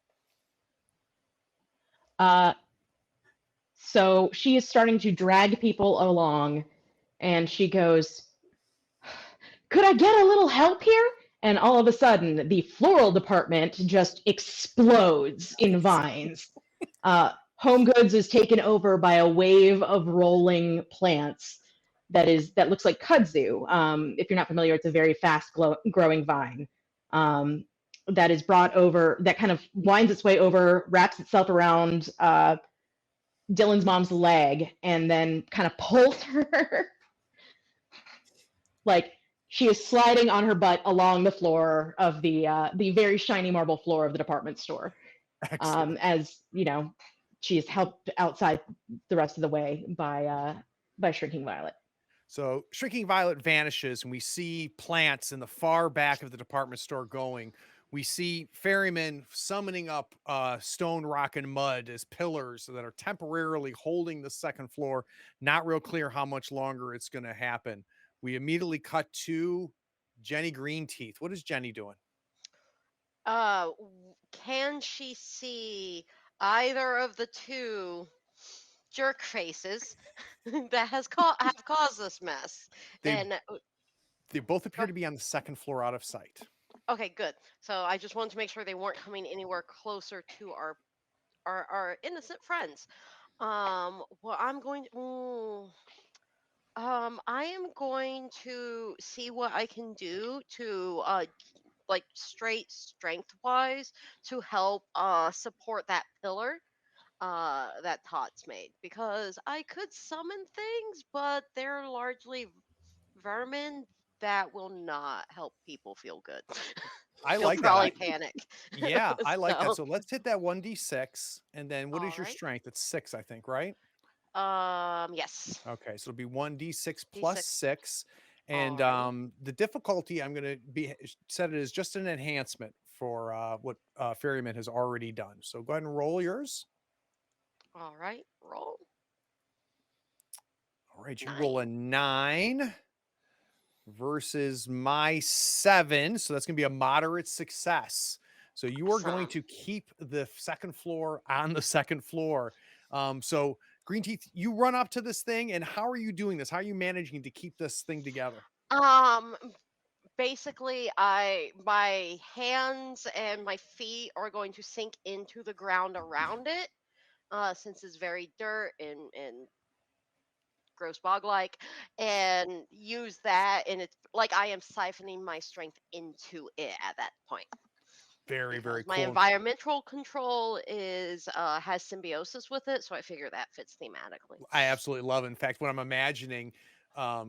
So she is starting to drag people along, and she goes, "Could I get a little help here?" And all of a sudden, the floral department just explodes in vines. Home Goods is taken over by a wave of rolling plants that looks like kudzu. If you're not familiar, it's a very fast growing vine that is brought over, that kind of winds its way over, wraps itself around Dylan's mom's leg, and then kind of pulls her like she is sliding on her butt along the floor of the very shiny marble floor of the department store. As she is helped outside the rest of the way by Shrinking Violet. So Shrinking Violet vanishes, and we see plants in the far back of the department store going. We see ferrymen summoning up stone, rock, and mud as pillars that are temporarily holding the second floor. Not real clear how much longer it's going to happen. We immediately cut to Jenny Greenteeth. What is Jenny doing? Can she see either of the two jerk faces that have caused this mess? They And they both appear go- to be on the second floor out of sight. okay, good. So I just wanted to make sure they weren't coming anywhere closer to our innocent friends. Well, I am going to see what I can do to like straight strength wise to help support that pillar that Tot's made, because I could summon things, but they're largely vermin that will not help people feel good. I They'll like that. probably panic. Yeah, I like that. So, So let's hit that 1d6. And then what all is your right. strength? It's 6, I think, right? Yes. Okay, so it'll be 1d6 plus D6. 6. And Alrighty. the difficulty I'm going to be set it as just an enhancement for what Ferryman has already done. So go ahead and roll yours. All right. Roll. All right, you 9. roll a 9 versus my 7. So that's going to be a moderate success. So you are going Awesome. to keep the second floor on the second floor. So Green Teeth, you run up to this thing, and how are you doing this? How are you managing to keep this thing together? Um, Basically, my hands and my feet are going to sink into the ground around it, since it's very dirt and gross bog like, and use that, and it's like I am siphoning my strength into it at that point, Very, very because my cool. environmental control is has symbiosis with it, so I figure that fits thematically. I absolutely love it. In fact, what I'm imagining,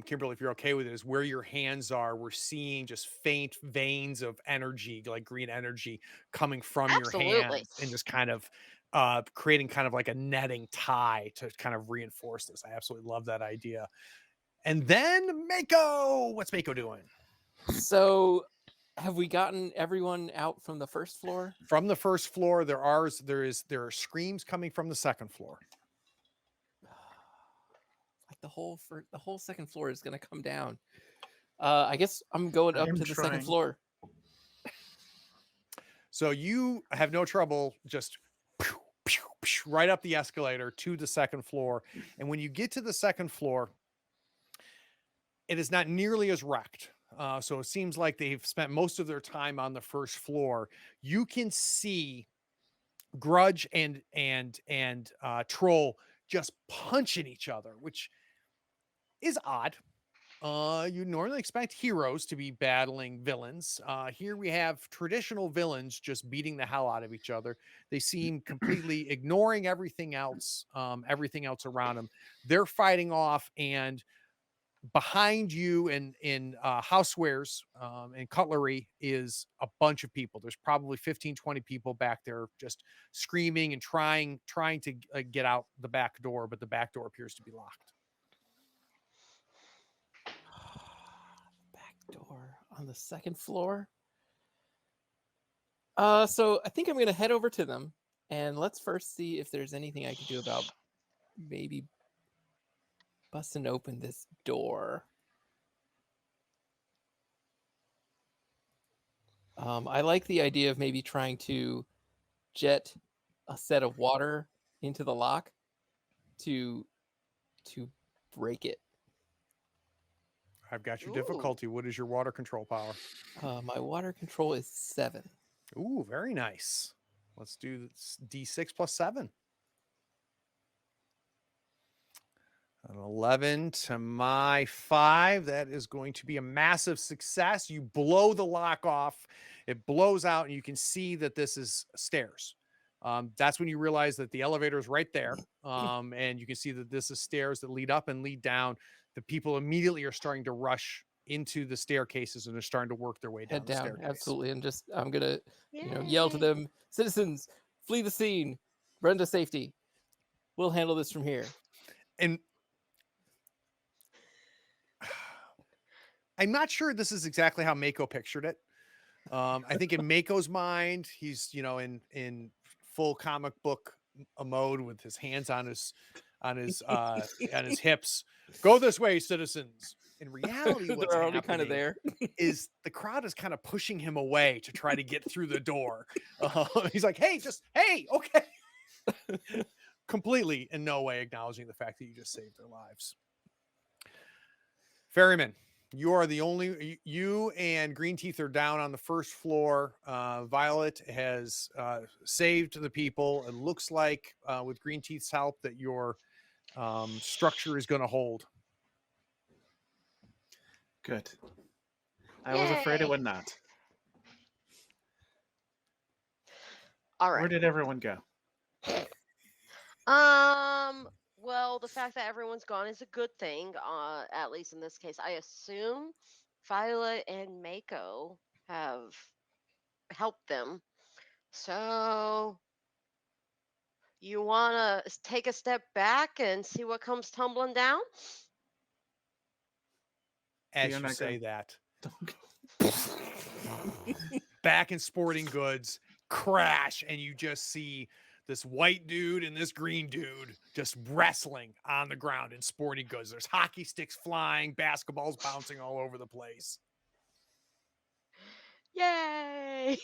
Kimberly, if you're okay with it, is where your hands are. We're seeing just faint veins of energy, like green energy, coming from your Absolutely. hands and just kind of creating kind of like a netting tie to kind of reinforce this. I absolutely love that idea. And then Mako, what's Mako doing? So, have we gotten everyone out from the first floor? From the first floor, there are screams coming from the second floor. Like the whole second floor is going to come down. I guess I'm going I up am to the second trying. floor. So you have no trouble just right up the escalator to the second floor. And when you get to the second floor, it is not nearly as wrecked. So it seems like they've spent most of their time on the first floor. You can see Grudge and Troll just punching each other, which is odd. You normally expect heroes to be battling villains. Here we have traditional villains just beating the hell out of each other. They seem completely ignoring everything else around them. They're fighting off, and behind you in housewares and cutlery is a bunch of people. There's probably 15, 20 people back there just screaming and trying to get out the back door, but the back door appears to be locked. Back door on the second floor. So I think I'm going to head over to them, and let's first see if there's anything I can do about maybe busting open this door. I like the idea of maybe trying to jet a set of water into the lock to break it. I've got your Ooh. difficulty. What is your water control power? My water control is 7. Ooh, very nice. Let's do this D6 plus 7. An 11 to my 5. That is going to be a massive success. You blow the lock off. It blows out, and you can see that this is stairs. That's when you realize that the elevator is right there. And you can see that this is stairs that lead up and lead down. The people immediately are starting to rush into the staircases, and they're starting to work their way down Head the down, staircase. absolutely, and just I'm gonna yell to them, citizens, flee the scene, run to safety. We'll handle this from here. And I'm not sure this is exactly how Mako pictured it. I think in Mako's mind, he's in full comic book mode with his hands on his hips. Go this way, citizens. in reality, what's They're already kind of happening there. is the crowd is kind of pushing him away to try to get through the door. He's like, hey, okay. Completely in no way acknowledging the fact that you just saved their lives. Ferryman, you are the only, you and Green Teeth are down on the first floor. Violet has saved the people. It looks like with Green Teeth's help that your structure is going to hold. Good. I was afraid it Yay. would not. All Where right. did everyone go? Well, the fact that everyone's gone is a good thing. At least in this case, I assume Violet and Mako have helped them. So you want to take a step back and see what comes tumbling down? As You're you not say gonna- that, back in Sporting Goods, crash, and you just see this white dude and this green dude just wrestling on the ground in Sporting Goods. There's hockey sticks flying, basketballs bouncing all over the place. Yay!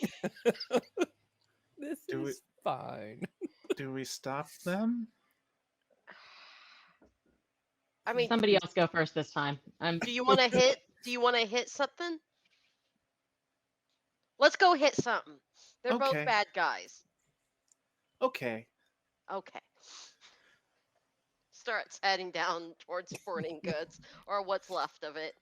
This Do we- is fine. Do we stop them? I mean, Somebody else go first this time. do you want to hit? Do you want to hit something? Let's go hit something. They're both Okay. bad guys. Okay. Okay. Starts heading down towards Sporting Goods, or what's left of it.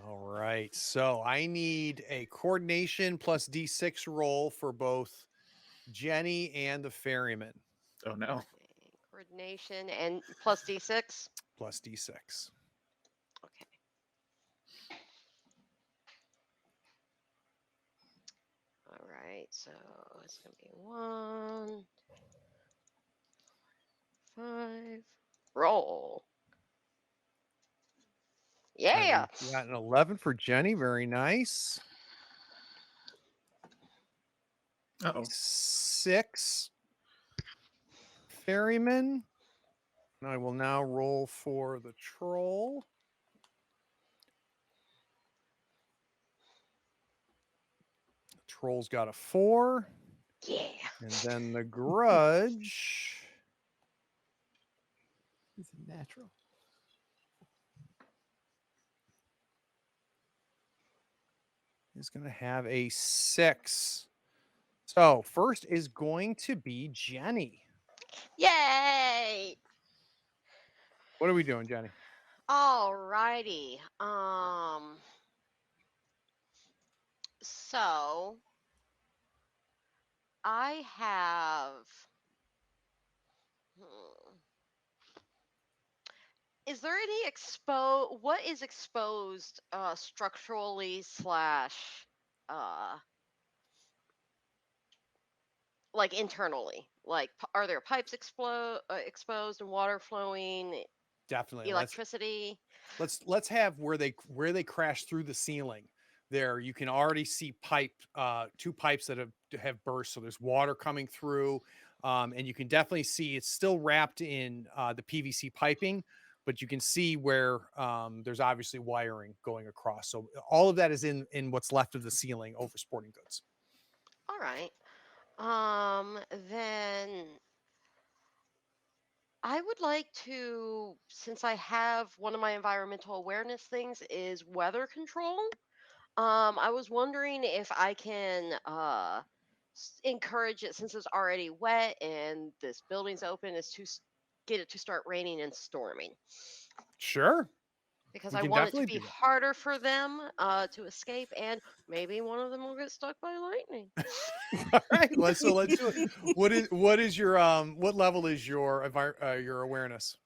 All right. So I need a coordination plus D6 roll for both Jenny and the ferryman. Oh no. Okay, coordination and plus D6. Plus D6. Okay. All right, so it's gonna be 1, 5. Roll. Yeah. We got an 11 for Jenny. Very nice. Uh-oh. 6 ferryman. And I will now roll for the troll. The troll's got a 4. Yeah. And then the grudge He's a natural. is going to have a 6. So first is going to be Jenny. Yay. What are we doing, Jenny? All righty. So I have. Is there any what is exposed structurally slash like internally? Like, are there pipes exposed and water flowing, Definitely. electricity? Let's have where they crash through the ceiling. There, you can already see two pipes that have burst. So there's water coming through, and you can definitely see it's still wrapped in the PVC piping, but you can see where there's obviously wiring going across. So all of that is in what's left of the ceiling over Sporting Goods. All right. Then I would like to, since I have one of my environmental awareness things is weather control. I was wondering if I can encourage it, since it's already wet and this building's open, is to get it to start raining and storming. Sure. Because We I can want it to definitely be do that. harder for them to escape, and maybe one of them will get stuck by lightning. All right. Let's do it. What is your what level is your awareness?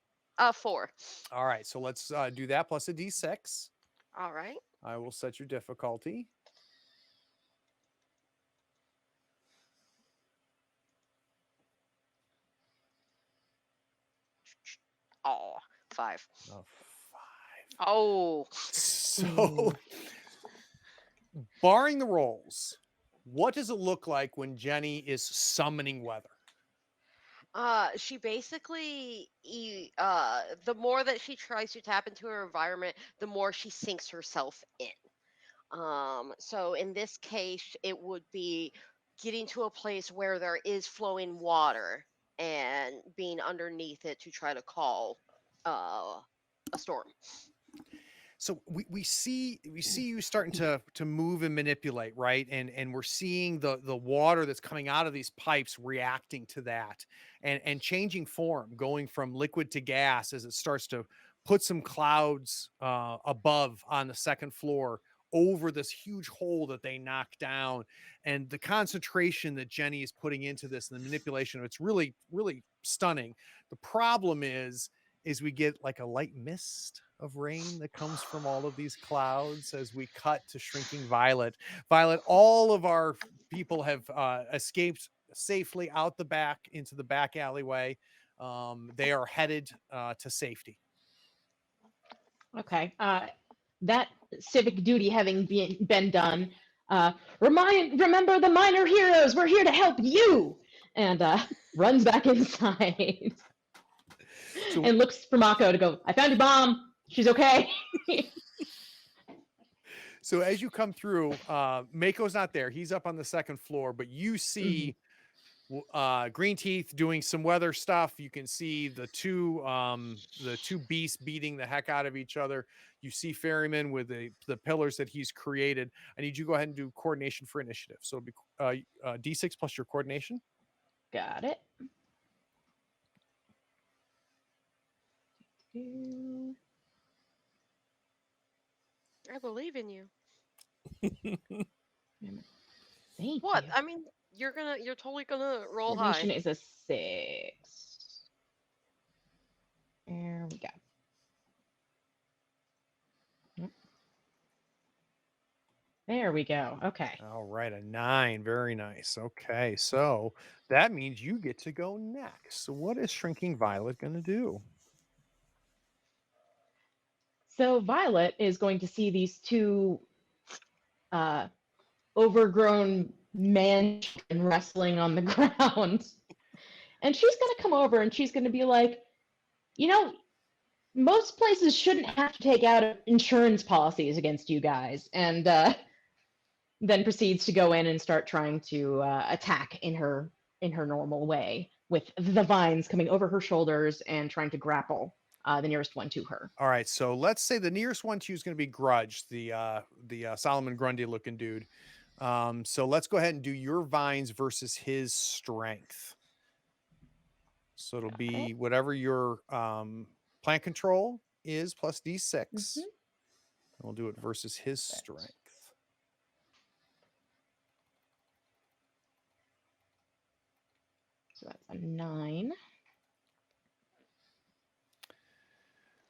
4. All right. So let's do that plus a D6. All right. I will set your difficulty. Oh, 5. Oh, 5. Oh. So, barring the rolls, what does it look like when Jenny is summoning weather? She basically, the more that she tries to tap into her environment, the more she sinks herself in. So in this case, it would be getting to a place where there is flowing water and being underneath it to try to call a storm. So we see you starting to move and manipulate, right? And we're seeing the water that's coming out of these pipes reacting to that and changing form, going from liquid to gas as it starts to put some clouds above on the second floor over this huge hole that they knock down. And the concentration that Jenny is putting into this and the manipulation, it's really, really stunning. The problem is we get like a light mist of rain that comes from all of these clouds as we cut to shrinking Violet. Violet, all of our people have escaped safely out the back into the back alleyway. They are headed to safety. Okay. That civic duty having been done, remember the minor heroes. We're here to help you. And runs back inside So, and looks for Mako to go. I found your mom. She's okay. so as you come through, Mako's not there. He's up on the second floor, but you see Green Teeth doing some weather stuff. You can see the two beasts beating the heck out of each other. You see Ferryman with the pillars that he's created. I need you to go ahead and do coordination for initiative. So it'll be D6 plus your coordination. Got it. I believe in you. Thank What? you. I mean, you're totally gonna roll Coordination high. is a 6. There we go. Yep. There we go. Okay. All right, a 9. Very nice. Okay, so that means you get to go next. So what is Shrinking Violet going to do? So Violet is going to see these two overgrown men wrestling on the ground. And she's going to come over and she's going to be like, you know, most places shouldn't have to take out insurance policies against you guys. And then proceeds to go in and start trying to attack in her normal way, with the vines coming over her shoulders and trying to grapple the nearest one to her. All right, so let's say the nearest one to you is going to be Grudge, the Solomon Grundy looking dude. So let's go ahead and do your vines versus his strength. So it'll be whatever your plant control is plus D6. We'll do it versus his strength. So that's a 9.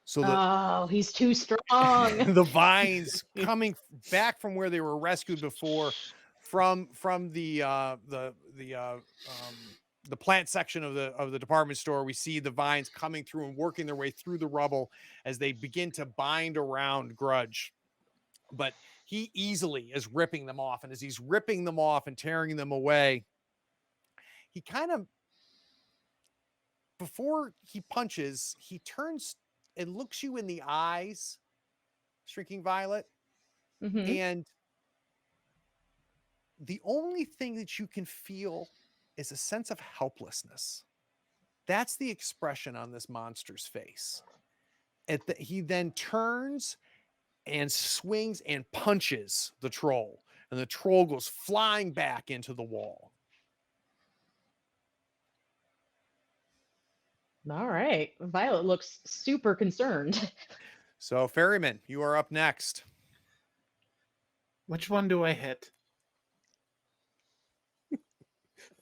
So he's too strong. the vines coming back from where they were rescued before, from the plant section of the department store. We see the vines coming through and working their way through the rubble as they begin to bind around Grudge. But he easily is ripping them off, and as he's ripping them off and tearing them away, he kind of, before he punches, he turns and looks you in the eyes, Shrinking Violet. And the only thing that you can feel is a sense of helplessness. That's the expression on this monster's face. He then turns and swings and punches the troll, and the troll goes flying back into the wall. All right. Violet looks super concerned. So, Ferryman, you are up next. Which one do I hit?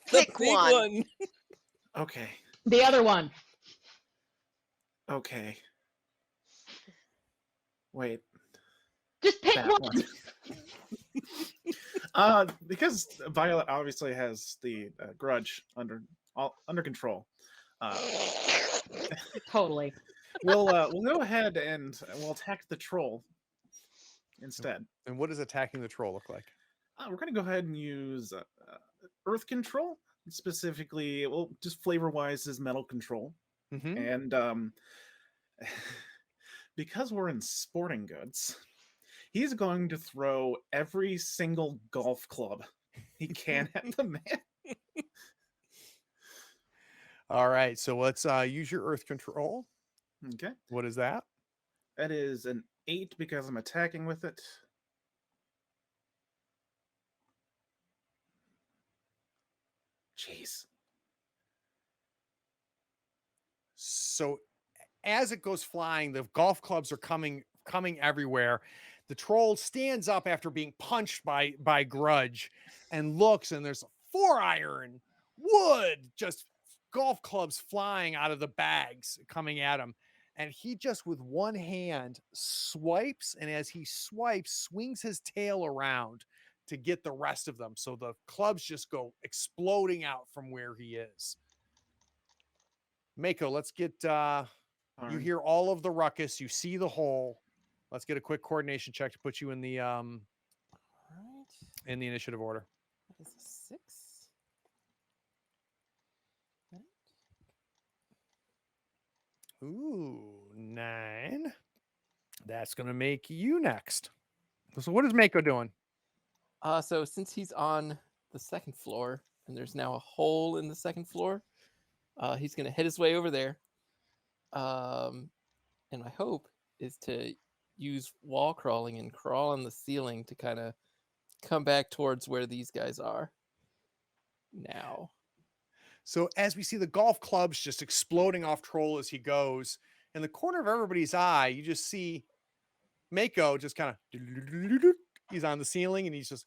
Pick one. Okay. The other one. Okay. Wait. Just pick That one. Because Violet obviously has the grudge under control. Totally. We'll go ahead and we'll attack the troll instead. And what does attacking the troll look like? We're going to go ahead and use Earth Control. specifically, well, just flavor wise, is Metal Control. Mm-hmm. And because we're in sporting goods, he's going to throw every single golf club he can at the man. All right. So let's use your earth control. Okay. What is that? That is an 8 because I'm attacking with it. Jeez. So as it goes flying, the golf clubs are coming everywhere. The troll stands up after being punched by Grudge and looks, and there's 4-iron, wood, just golf clubs flying out of the bags coming at him. And he just with one hand swipes, and as he swipes, swings his tail around to get the rest of them. So the clubs just go exploding out from where he is. Mako, let's get you hear all of the ruckus, you see the hole. Let's get a quick coordination check to put you in the All right. initiative order. That is a 6. Okay. Ooh, 9. That's gonna make you next. So what is Mako doing? So since he's on the second floor and there's now a hole in the second floor, he's gonna hit his way over there. And my hope is to use wall crawling and crawl on the ceiling to kind of come back towards where these guys are now. So as we see the golf clubs just exploding off Troll as he goes, in the corner of everybody's eye, you just see Mako just kind of he's on the ceiling and he's just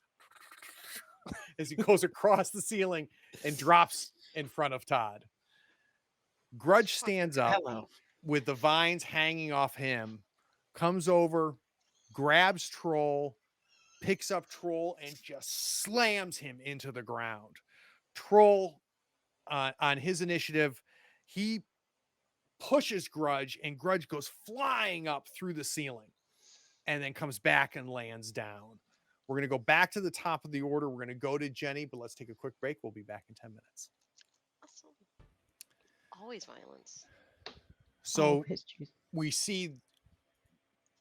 as he goes across the ceiling and drops in front of Todd. Grudge stands up Hello. with the vines hanging off him, comes over, grabs Troll, picks up Troll, and just slams him into the ground. Troll, on his initiative, he pushes Grudge, and Grudge goes flying up through the ceiling and then comes back and lands down. We're going to go back to the top of the order. We're going to go to Jenny, but let's take a quick break. We'll be back in 10 minutes. Awesome. Always violence. So we see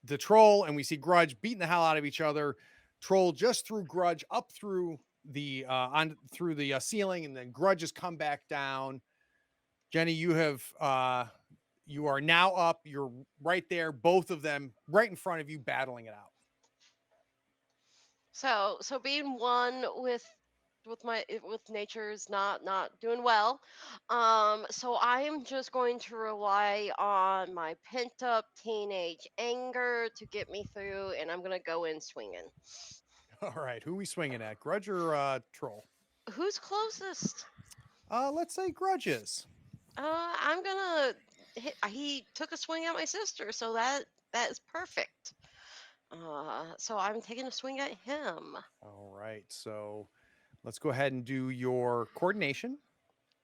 the Troll and we see Grudge beating the hell out of each other. Troll just threw Grudge up through the ceiling, and then Grudge has come back down. Jenny, you are now up. You're right there, both of them right in front of you, battling it out. So being one with nature is not doing well. So I am just going to rely on my pent up teenage anger to get me through, and I'm gonna go in swinging. All right, who are we swinging at, Grudge or Troll? Who's closest? Let's say Grudge is. I'm gonna hit. He took a swing at my sister, so that is perfect. So I'm taking a swing at him. All right, so let's go ahead and do your coordination.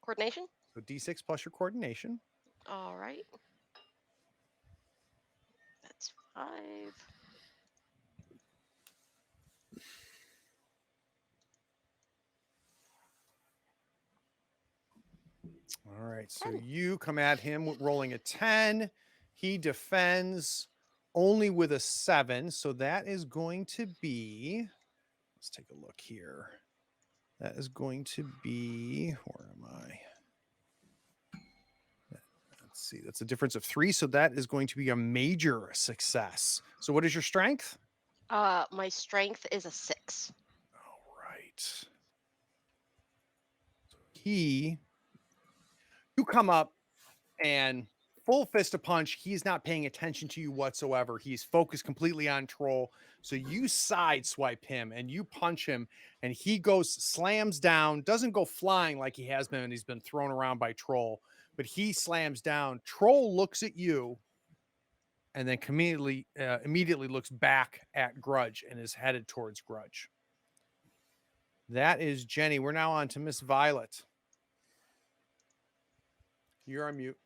Coordination. So D6 plus your coordination. All right. That's 5. All right, so 10. you come at him with rolling a 10. He defends only with a 7. So that is going to be, let's take a look here. That is going to be, where am I? Let's see, that's a difference of 3. So that is going to be a major success. So what is your strength? My strength is a 6. All right. You come up and full fist of punch. He's not paying attention to you whatsoever. He's focused completely on Troll. So you sideswipe him and you punch him, and he slams down, doesn't go flying like he has been, and he's been thrown around by Troll, but he slams down. Troll looks at you and then immediately looks back at Grudge and is headed towards Grudge. That is Jenny. We're now on to Miss Violet. You're on mute.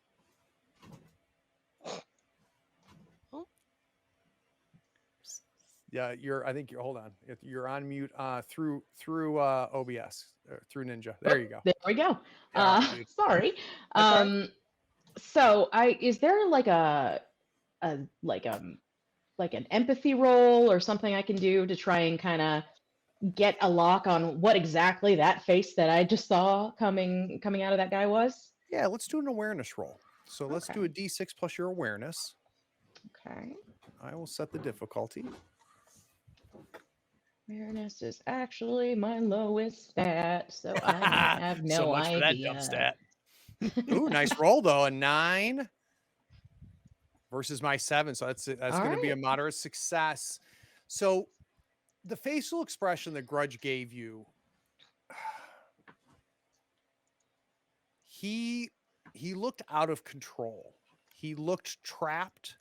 Yeah, I think you're. Hold on. You're on mute. Through OBS, through Ninja. There you go. There we go. All right, dude. Sorry. That's all right. So is there like like an empathy roll or something I can do to try and kind of get a lock on what exactly that face that I just saw coming out of that guy was? Yeah, let's do an awareness roll. So let's do a Okay. D6 plus your awareness. Okay. I will set the difficulty. Awareness is actually my lowest stat, so I have no So much for that dumb idea. stat. Ooh, nice roll though. A 9 versus my 7. So that's going to be a right. moderate success. So the facial expression that Grudge gave you, he looked out of control. He looked trapped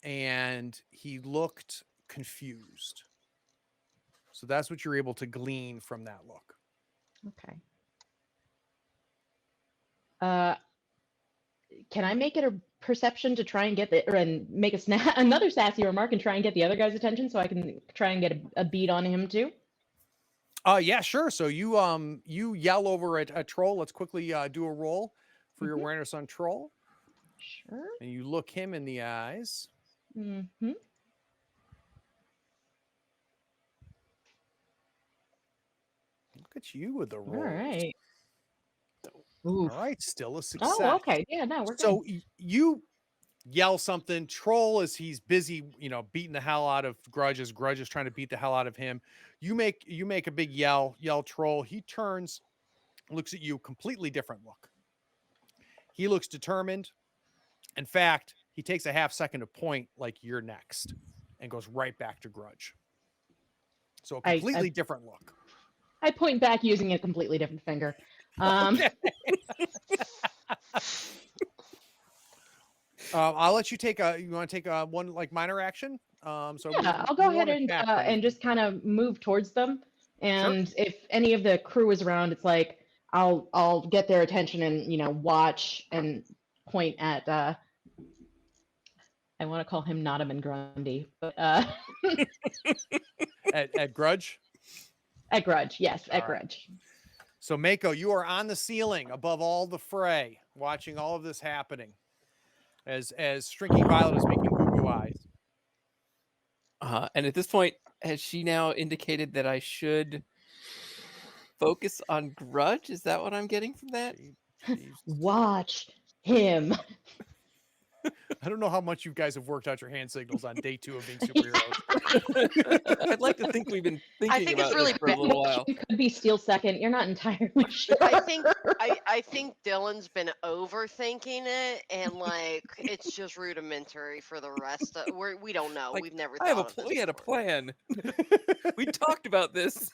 and he looked confused. So that's what you're able to glean from that look. Okay. Can I make it a perception to try and get and make another sassy remark and try and get the other guy's attention so I can try and get a beat on him too? Yeah, sure. So you yell over at a troll. Let's quickly do a roll for your awareness on troll. Sure. And you look him in the eyes. Mm-hmm. Look at you with the roll. All right. All right, still a success. Oh, okay. Yeah, no, we're so good. You yell something. Troll, as he's busy, beating the hell out of Grudge, as Grudge is trying to beat the hell out of him. You make a big yell, Troll. He turns, looks at you, completely different look. He looks determined. In fact, he takes a half second to point like you're next and goes right back to Grudge. So a completely different look. I point back using a completely different finger. I'll let you take you want to take one like minor action? So yeah, I'll go ahead and just kind of move towards them. And sure. If any of the crew is around, it's like I'll get their attention and watch and point at I want to call him Nottingham Grundy, but at Grudge? At Grudge, yes, at Grudge. So Mako, you are on the ceiling above all the fray, watching all of this happening. As Shrinking Violet is making goo-goo eyes. And at this point, has she now indicated that I should focus on Grudge? Is that what I'm getting from that? Watch him. I don't know how much you guys have worked out your hand signals on day 2 of being superheroes. I'd like to think we've been thinking about this for a little while. It could be Steel Second. You're not entirely sure. I think Dylan's been overthinking it, and like it's just rudimentary for the rest of. We don't know. Like, we've never. We had a plan. We talked about this.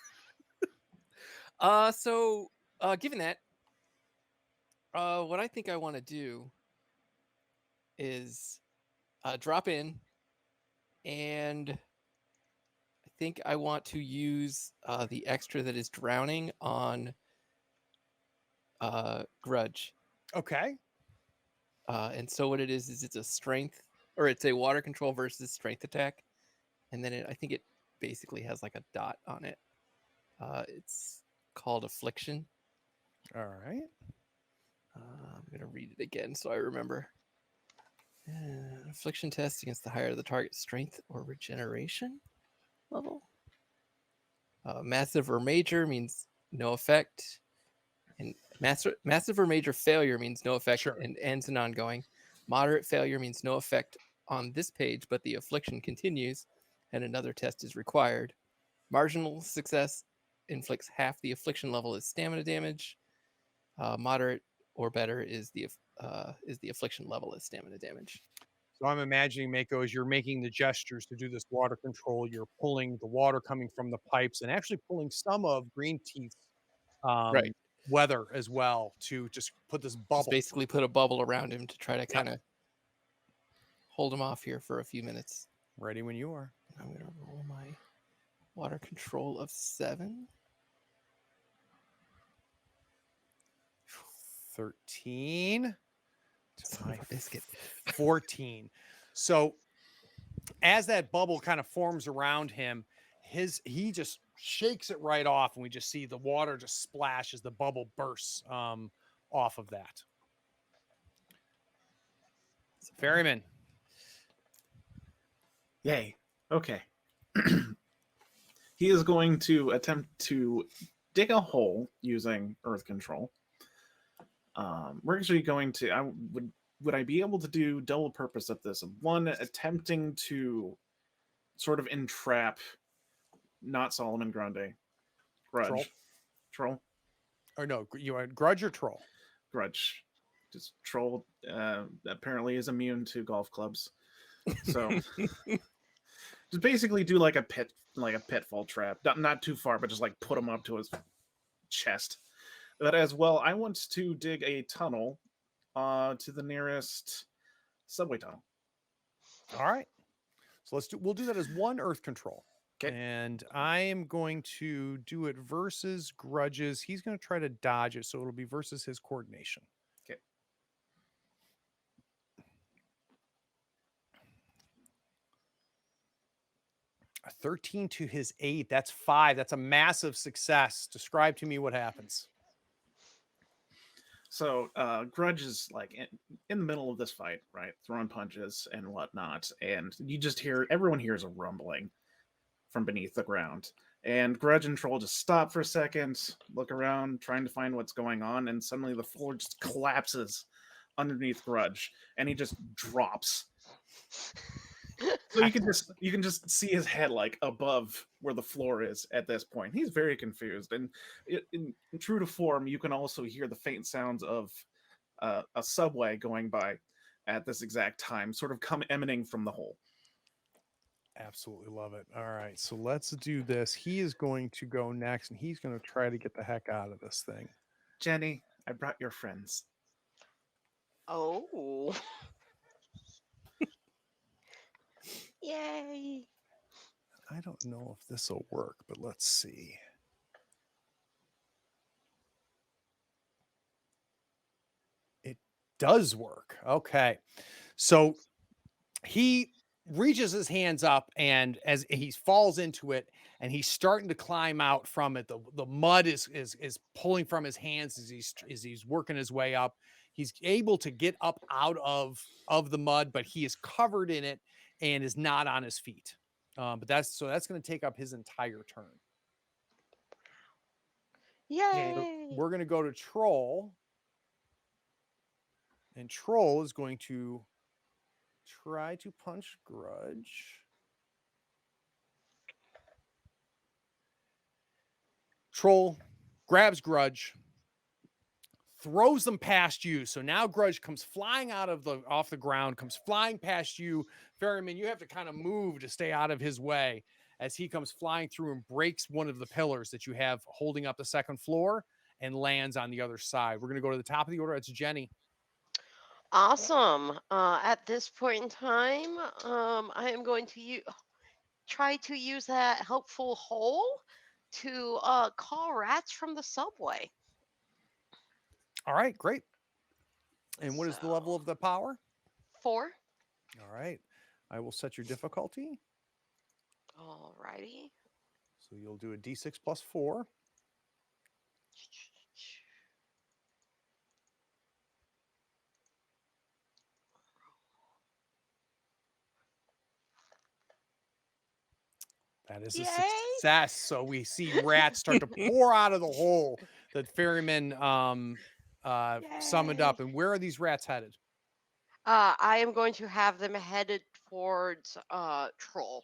So given that, what I think I want to do is drop in, and I think I want to use the extra that is drowning on Grudge. Okay. And so what it is it's a strength, or it's a water control versus strength attack, and then I think it basically has like a dot on it. It's called Affliction. All right. I'm gonna read it again so I remember. Affliction test against the higher the target strength or regeneration level. Massive or major means no effect, and massive or major failure means no effect and ends in ongoing. Moderate failure means no effect on this page, but the affliction continues, and another test is required. Marginal success inflicts half the affliction level as stamina damage. Moderate or better is the affliction level as stamina damage. So I'm imagining, Mako, as you're making the gestures to do this water control, you're pulling the water coming from the pipes and actually pulling some of Green Teeth's weather as well to just put this bubble. Just basically put a bubble around him to try to kind of hold him off here for a few minutes. Ready when you are. I'm going to roll my water control of 7. 13. Son of a biscuit. 14. So as that bubble kind of forms around him, he just shakes it right off, and we just see the water just splash as the bubble bursts off of that. Ferryman. Yay. Okay. He is going to attempt to dig a hole using earth control. We're actually going to. Would I be able to do double purpose of this? One, attempting to sort of entrap, not Solomon Grundy, Grudge, Troll, or no, you want Grudge or Troll? Grudge. Just Troll apparently is immune to golf clubs, so just basically do like a pitfall trap, not too far, but just like put him up to his chest. But as well, I want to dig a tunnel to the nearest subway tunnel. All right. So we'll do that as one earth control. Okay. And I am going to do it versus Grudges. He's going to try to dodge it, so it'll be versus his coordination. Okay. A 13 to his 8. That's 5. That's a massive success. Describe to me what happens. So Grudge is like in the middle of this fight, right? Throwing punches and whatnot. And you just everyone hears a rumbling from beneath the ground. And Grudge and Troll just stop for a second, look around, trying to find what's going on. And suddenly the floor just collapses underneath Grudge. And he just drops. So you can just see his head like above where the floor is at this point. He's very confused, and in true to form, you can also hear the faint sounds of a subway going by at this exact time, sort of emanating from the hole. Absolutely love it. All right, so let's do this. He is going to go next, and he's going to try to get the heck out of this thing. Jenny, I brought your friends. Oh. Yay. I don't know if this will work, but let's see. It does work. Okay. So he reaches his hands up, and as he falls into it and he's starting to climb out from it, the mud is pulling from his hands as he's working his way up. He's able to get up out of the mud, but he is covered in it and is not on his feet. But that's going to take up his entire turn. Yay. So we're going to go to Troll. And Troll is going to try to punch Grudge. Troll grabs Grudge, throws them past you. So now Grudge comes flying off the ground, comes flying past you. Ferryman, you have to kind of move to stay out of his way as he comes flying through and breaks one of the pillars that you have holding up the second floor and lands on the other side. We're going to go to the top of the order. It's Jenny. Awesome. At this point in time, I am going to try to use that helpful hole to call rats from the subway. All right, great. And what is the level of the power? 4. All right. I will set your difficulty. All righty. So you'll do a D6 plus 4. That is a success. So we see rats start to pour out of the hole that Ferryman summoned up. And where are these rats headed? I am going to have them headed towards Troll.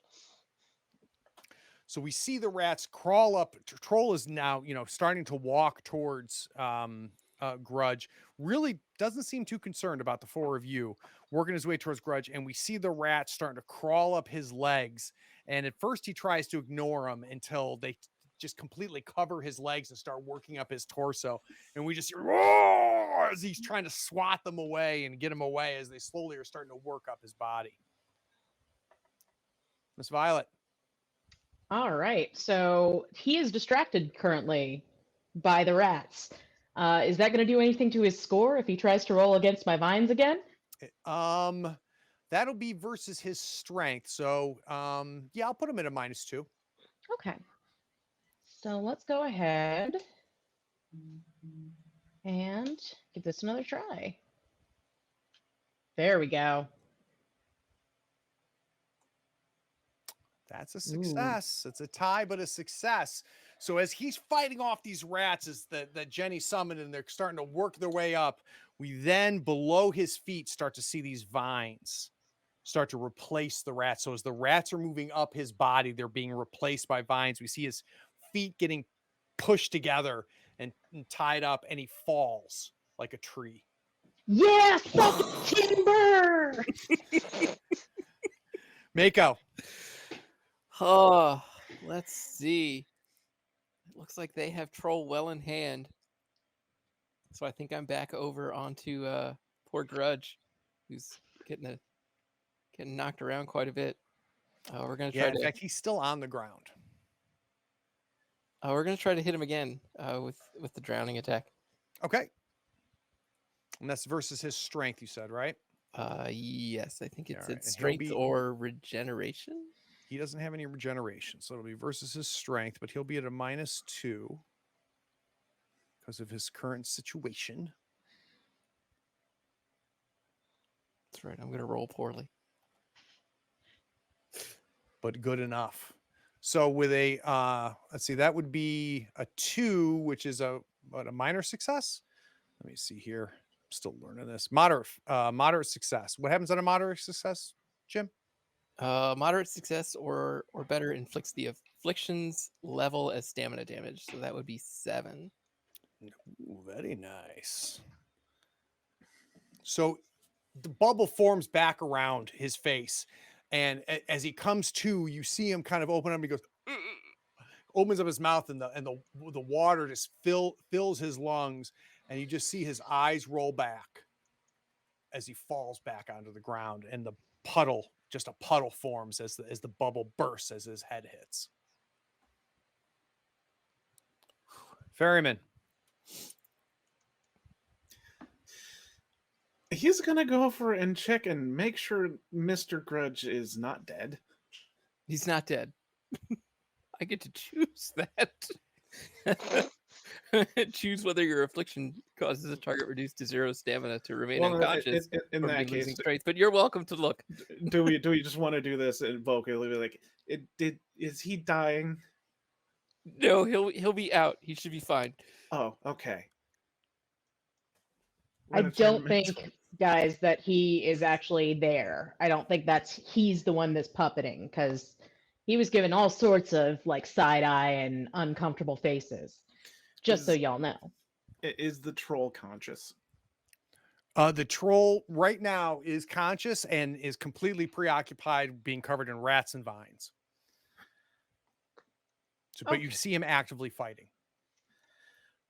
So we see the rats crawl up. Troll is now, starting to walk towards Grudge. Really doesn't seem too concerned about the 4 of you working his way towards Grudge. And we see the rats starting to crawl up his legs. And at first he tries to ignore them until they just completely cover his legs and start working up his torso. And we just hear as he's trying to swat them away and get them away as they slowly are starting to work up his body. Miss Violet. All right. So he is distracted currently by the rats. Is that going to do anything to his score if he tries to roll against my vines again? That'll be versus his strength. So, yeah, I'll put him at a -2. Okay. So let's go ahead and give this another try. There we go. That's a success. It's a tie, but a success. So as he's fighting off these rats as that Jenny summoned and they're starting to work their way up, we then below his feet start to see these vines start to replace the rats. So as the rats are moving up his body, they're being replaced by vines. We see his feet getting pushed together and tied up, and he falls like a tree. Yeah, suck it, timber. Mako. Oh, let's see. It looks like they have Troll well in hand. So I think I'm back over onto poor Grudge, who's getting knocked around quite a bit. We're gonna try In fact, he's still on the ground. We're gonna try to hit him again with the drowning attack. Okay. And that's versus his strength, you said, right? Yes, I think it's Alright, its and strength or regeneration. He doesn't have any regeneration, so it'll be versus his strength, but he'll be at a -2 because of his current situation. That's right. I'm gonna roll poorly. But good enough. So with a let's see, that would be a 2, which is a minor success. Let me see here. I'm still learning this. Moderate success. What happens on a moderate success, Jim? Moderate success or better inflicts the afflictions level as stamina damage. So that would be 7. Ooh, very nice. So the bubble forms back around his face, and as he comes to, you see him kind of open up. He goes, opens up his mouth, and the water just fills his lungs, and you just see his eyes roll back as he falls back onto the ground, and the puddle, just a puddle forms as the bubble bursts as his head hits. Ferryman. He's gonna go over and check and make sure Mr. Grudge is not dead. He's not dead. I get to choose that. Choose whether your affliction causes a target reduced to 0 stamina to remain unconscious in or that begin losing case, strength. But you're welcome to look. do we just want to do this and vocally like is he dying? No, he'll be out. He should be fine. Oh, okay. I don't think, guys, that he is actually there. I don't think he's the one that's puppeting, because he was given all sorts of like side eye and uncomfortable faces. Just so y'all know. Is the troll conscious? The troll right now is conscious and is completely preoccupied being covered in rats and vines. So, but you see him actively fighting.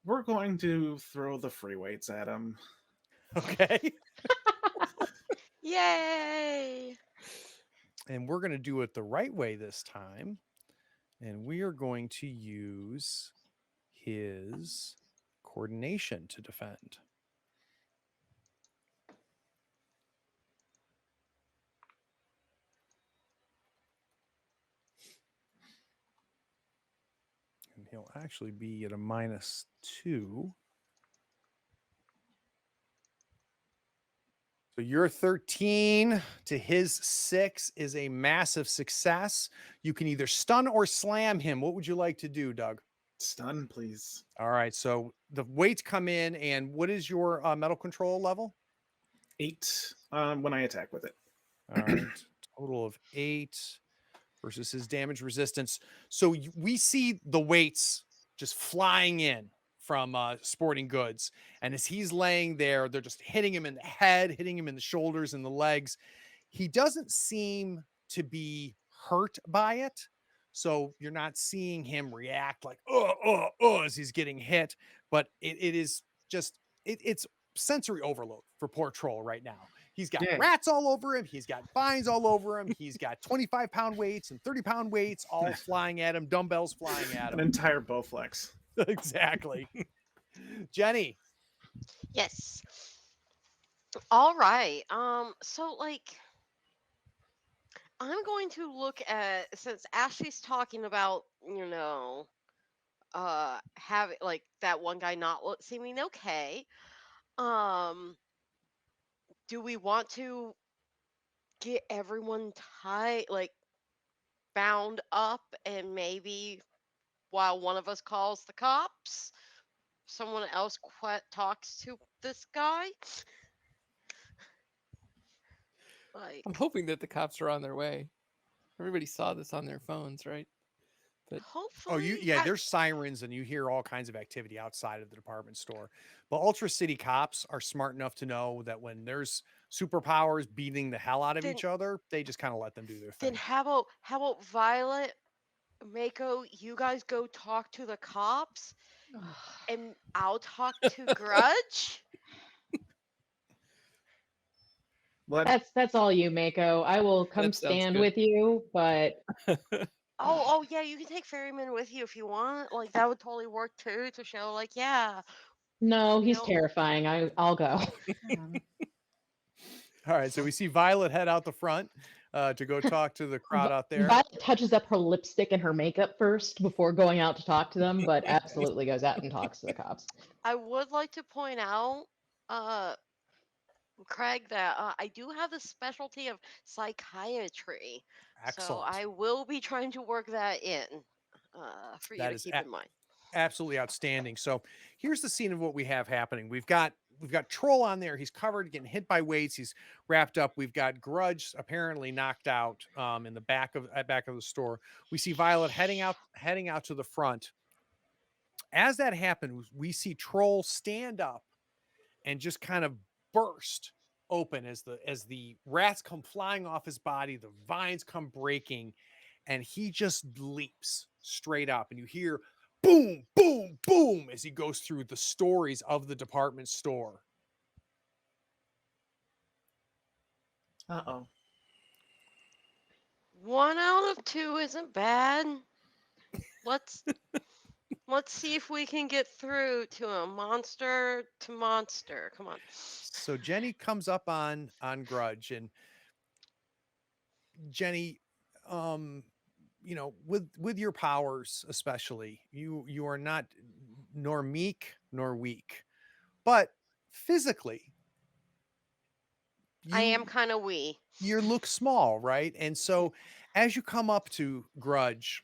We're going to throw the free weights at him. Okay. Yay! And we're going to do it the right way this time. And we are going to use his coordination to defend. And he'll actually be at a -2. So your 13 to his 6 is a massive success. You can either stun or slam him. What would you like to do, Doug? Stun, please. All right. So the weights come in, and what is your metal control level? 8 when I attack with it. All right. Total of 8 versus his damage resistance. So we see the weights just flying in from Sporting Goods. And as he's laying there, they're just hitting him in the head, hitting him in the shoulders and the legs. He doesn't seem to be hurt by it. So you're not seeing him react like, as he's getting hit. But it is just, it's sensory overload for poor Troll right now. He's got rats all over him. He's got vines all over him. He's got 25-pound weights and 30-pound weights all flying at him, dumbbells flying at him. An entire Bowflex. Exactly. Jenny. Yes. All right. So like I'm going to look at, since Ashley's talking about, having like that one guy not seeming okay. Um, do we want to get everyone tied, like bound up, and maybe while one of us calls the cops, someone else talks to this guy? I'm Like, hoping that the cops are on their way. Everybody saw this on their phones, right? But Oh, hopefully, there's sirens and you hear all kinds of activity outside of the department store. But Ultra City cops are smart enough to know that when there's superpowers beating the hell out of then each other, they just kind of let them do their then thing. how about Violet, Mako, you guys go talk to the cops, and I'll talk to Grudge. What? That's all you, Mako. I will come that sounds stand good. with you, but Oh, yeah, you can take Ferryman with you if you want. Like, that would totally work too, to show, like, yeah, no, you he's know. terrifying. I'll go. All right, so we see Violet head out the front to go talk to the crowd out there. Violet touches up her lipstick and her makeup first before going out to talk to them, but absolutely goes out and talks to the cops. I would like to point out, uh, Craig, that I do have the specialty of psychiatry, so Excellent. I will be trying to work that in, for you That to is keep in mind. absolutely outstanding. So here's the scene of what we have happening. We've got Troll on there. He's covered, getting hit by weights. He's wrapped up. We've got Grudge apparently knocked out in the back of the store. We see Violet heading out to the front. As that happens, we see Troll stand up and just kind of burst open as the rats come flying off his body, the vines come breaking, and he just leaps straight up. And you hear boom, boom, boom as he goes through the stories of the department store. Uh-oh. 1 out of 2 isn't bad. Let's let's see if we can get through to a monster to monster. Come on. So Jenny comes up on Grudge, and Jenny, with your powers especially, you are not nor meek nor weak, but physically I am you kind of wee. you look small, right? And so as you come up to Grudge,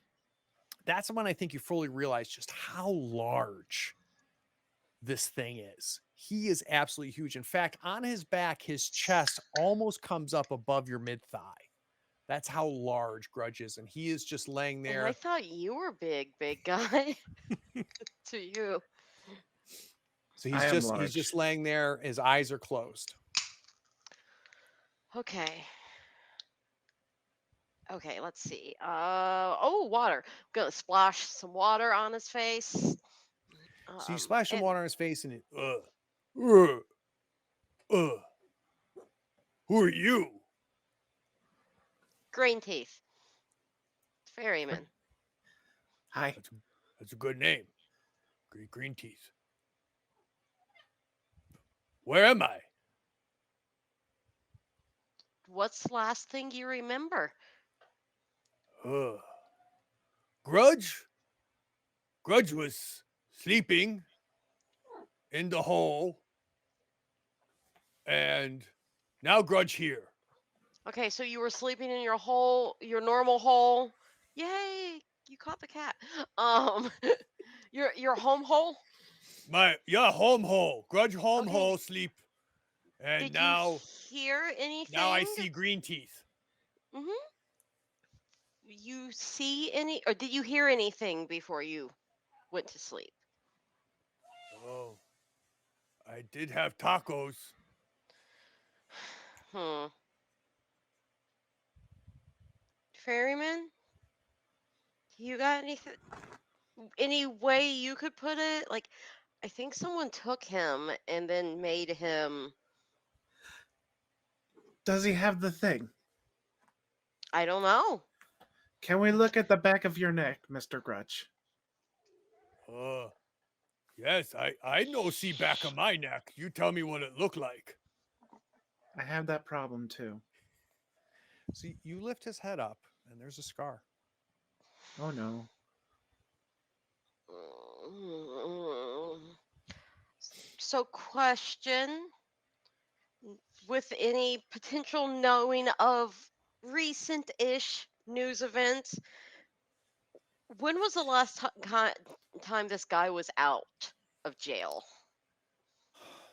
that's when I think you fully realize just how large this thing is. He is absolutely huge. In fact, on his back, his chest almost comes up above your mid thigh. That's how large Grudge is. And he is just laying And I there. thought you were big guy. To you. So I am he's large. just laying there. His eyes are closed. Okay. Okay, let's see. Water. I'm gonna splash some water on his face. So you splash some And water on his face and it, uh, uh, who are you? green teeth. Ferryman. Hi. That's a good name. Green teeth. Where am I? What's the last thing you remember? Uh, Grudge? Grudge was sleeping in the hole, and now Grudge here. Okay, so you were sleeping in your normal hole. Yay! You caught the cat. Um, your home hole. Home hole. Grudge home Okay. hole sleep. And Did you now hear anything? I see green teeth. Mhm. You see any, or did you hear anything before you went to sleep? Oh, I did have tacos. Hmm. Ferryman, you got anything? Any way you could put it? Like, I think someone took him and then made him. Does he have the thing? I don't know. Can we look at the back of your neck, Mr. Grudge? Yes, I know see back of my neck. You tell me what it looked like. I have that problem too. So you lift his head up, and there's a scar. Oh no. Mm. So, question, with any potential knowing of recent-ish news events, when was the last time this guy was out of jail?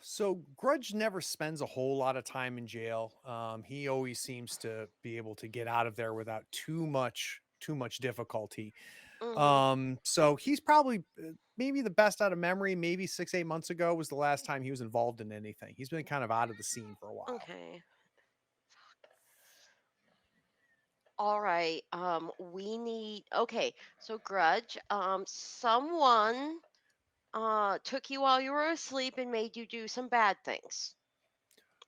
So Grudge never spends a whole lot of time in jail. He always seems to be able to get out of there without too much difficulty. Hmm. So he's probably maybe the best out of memory. Maybe 6 8 months ago was the last time he was involved in anything. He's been kind of out of the scene for a while. Okay. All right. We need. Okay. So, Grudge. Someone took you while you were asleep and made you do some bad things,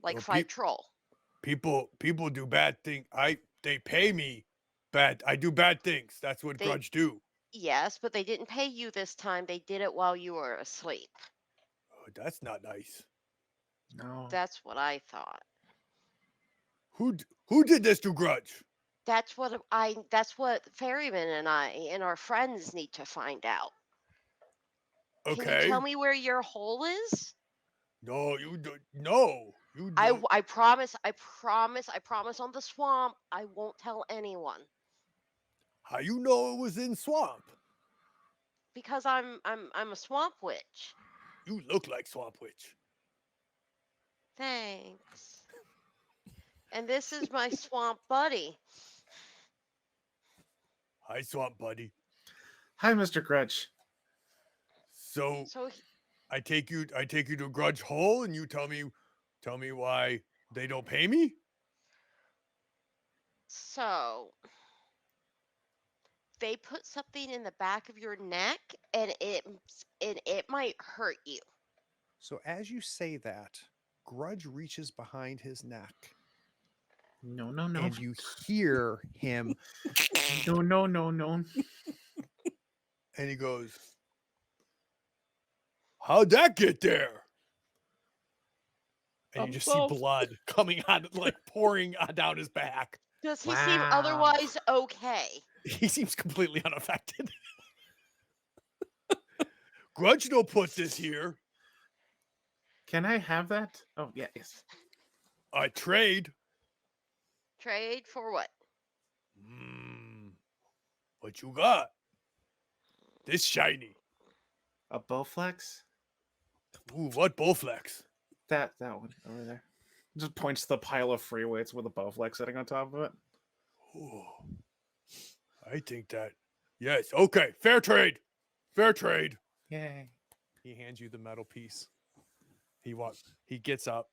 like So fight troll. people do bad things. They pay me bad. I do bad things. That's what They Grudge do. Yes, but they didn't pay you this time. They did it while you were asleep. Oh, that's not nice. No. That's what I thought. Who did this to Grudge? That's what Ferryman and I and our friends need to find out. Can you tell Okay. me where your hole is? No, you don't. No, you don't. I promise, I promise on the swamp, I won't tell anyone. How you know it was in swamp? Because I'm a swamp witch. You look like Swamp Witch. Thanks. And this is my swamp buddy. Hi, Swamp Buddy. Hi, Mr. Grudge. So So I take you to Grudge Hole, and you tell me why they don't pay me. so they put something in the back of your neck and it might hurt you. So as you say that, Grudge reaches behind his neck, No, no, no. and you hear him, No, no, no, no. and he goes, "How'd that get there?" And you just see Bump. blood coming out, like pouring down his back. Does he seem Wow. otherwise okay? He seems completely unaffected. Grudge don't put this here. Can I have that? Oh, yeah, yes. I trade. Trade for what? What you got? This shiny. A Bowflex? Ooh, what Bowflex? That one over there. Just points to the pile of free weights with a Bowflex sitting on top of it. Ooh, I think that. Yes, okay. Fair trade. Fair trade. Yay. He hands you the metal piece. He gets up.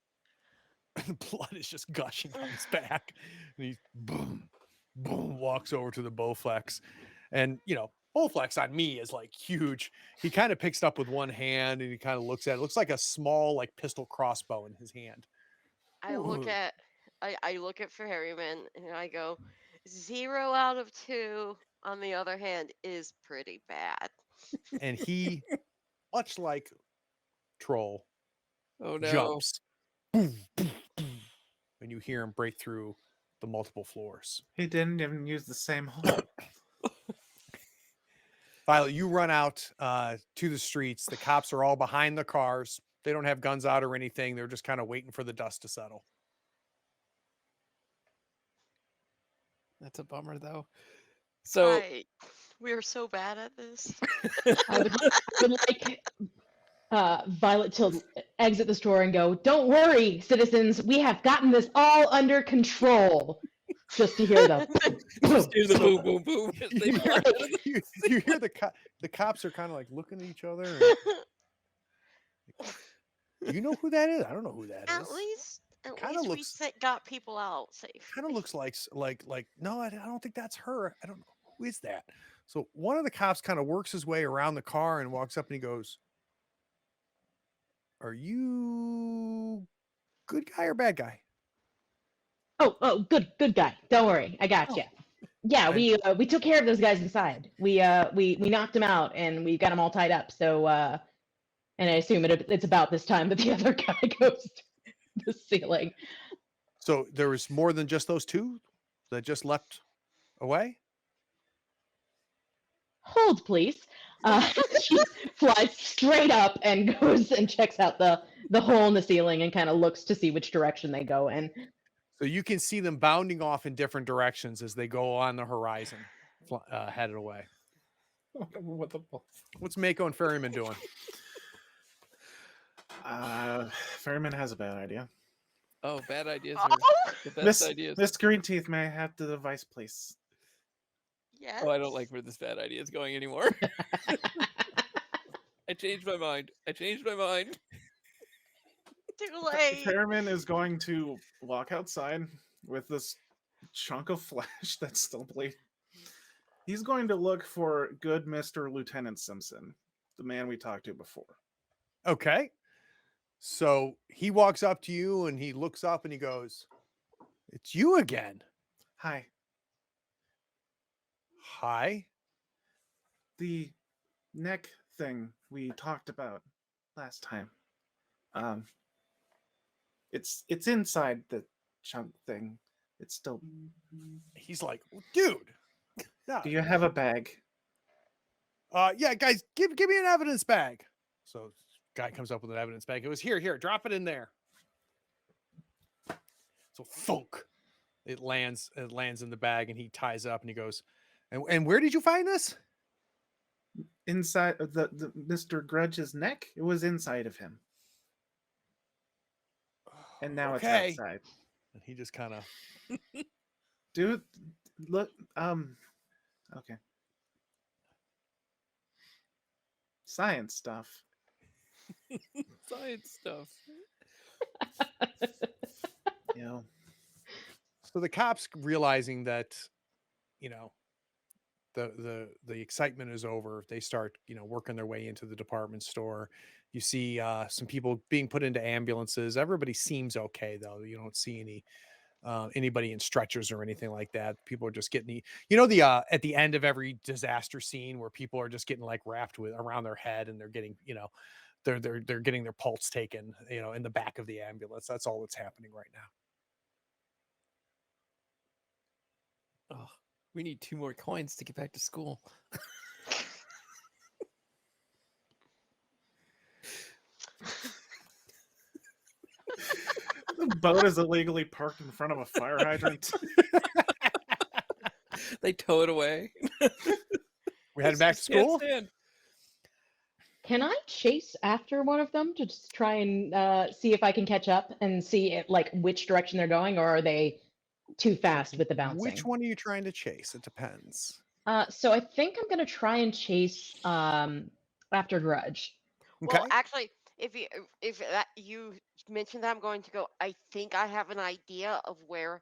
And blood is just gushing on his back. And he boom, boom, walks over to the Bowflex. And Bowflex on me is like huge. He kind of picks it up with one hand and he kind of looks at it. It looks like a small like pistol crossbow in his hand. I look Ooh. at Ferryman and I go, 0 out of 2 on the other hand is pretty bad. And he, much like Troll, Oh no. jumps. Boom, boom, boom, and you hear him break through the multiple floors. He didn't even use the same hole. Violet, you run out to the streets. The cops are all behind the cars. They don't have guns out or anything. They're just kind of waiting for the dust to settle. That's a bummer though. So We are so bad at this. I would like Violet to exit the store and go, "Don't worry, citizens, we have gotten this all under control." Just to hear them. just hear the boom, boom, boom. as they fly out of the- You hear the cops are kind of like looking at each other. And, you know who that is? I don't know who that is. At Kinda least looks- we got people out safe. Kind of looks like no, I don't think that's her. I don't know who is that. So one of the cops kind of works his way around the car and walks up and he goes, "Are you good guy or bad guy?" Oh, good guy. Don't worry, I got you. Yeah, And- we took care of those guys inside. We knocked them out and we got them all tied up. So and I assume it's about this time that the other guy goes to the ceiling. So there was more than just those two? that just leapt away? Hold, please. She flies straight up and goes and checks out the hole in the ceiling and kind of looks to see which direction they go in. So you can see them bounding off in different directions as they go on the horizon, headed away. What the fuck? What's Mako and Ferryman doing? Ferryman has a bad idea. Oh, bad ideas Oh, are the best Miss ideas. Miss Greenteeth, may I have the device, please? yes. Oh, I don't like where this bad idea is going anymore. I changed my mind. Too late. Ferryman is going to walk outside with this chunk of flesh that's still bleeding. He's going to look for good Mr. Lieutenant Simpson, the man we talked to before. Okay. So he walks up to you and he looks up and he goes, "It's you again." Hi. Hi. The neck thing we talked about last time. It's inside the chunk thing. It's still. He's like, "Dude, no. Do you have a bag? Yeah, guys, give me an evidence bag." So guy comes up with an evidence bag. It was here, drop it in there. So thunk. It lands in the bag and he ties it up and he goes, and where did you find this? Inside of the Mr. Grudge's neck? It was inside of him. And now Okay. it's outside. And he just kind of Dude, look, okay. Science stuff. Science stuff. You know. So the cops realizing that, you know, the excitement is over, they start, you know, working their way into the department store. You see some people being put into ambulances. Everybody seems okay though. You don't see anybody in stretchers or anything like that. People are just getting the at the end of every disaster scene where people are just getting like wrapped with around their head and they're getting, you know, they're getting their pulse taken, you know, in the back of the ambulance. That's all that's happening right now. Oh, we need 2 more coins to get back to school. The boat is illegally parked in front of a fire hydrant. They tow it away. We're heading back to Can't school. stand. Can I chase after one of them to just try and see if I can catch up and see like which direction they're going, or are they too fast with the bouncing? Which one are you trying to chase? It depends. So I think I'm gonna try and chase after Grudge. Okay. Well, actually, if you mentioned that I'm going to go, I think I have an idea of where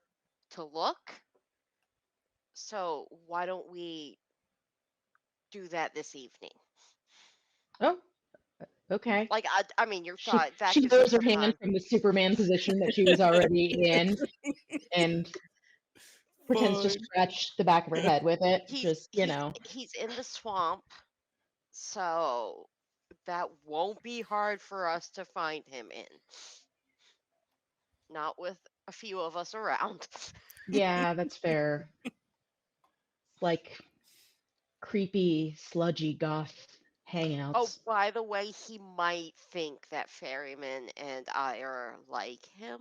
to look. So why don't we do that this evening? Oh, okay. Like, I mean, your She thought. That she gives me lowers her some hand time. from the Superman position that she was already in and pretends to Fine. scratch the back of her head with it. He's Just, you know. he's in the swamp, so that won't be hard for us to find him in. Not with a few of us around. Yeah, that's fair. Like creepy, sludgy goth hangouts. Oh, by the way, he might think that Ferryman and I are like him.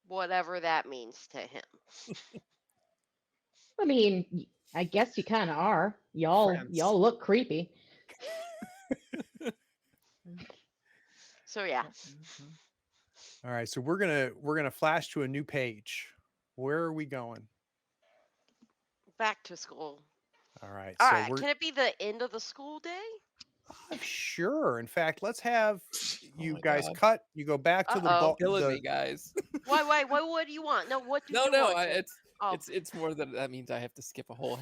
Whatever that means to him. I mean, I guess you kind of are. Y'all Friends. look creepy. So yeah. All right. So we're gonna flash to a new page. Where are we going? Back to school. All right. All so right. we're Can it be the end of the school day? sure. In fact, let's have you my guys God. cut. You go back to Uh-oh. Killing me, guys. Why? What do you want? No, what do No, you no, want? Oh. it's more that means I have to skip a whole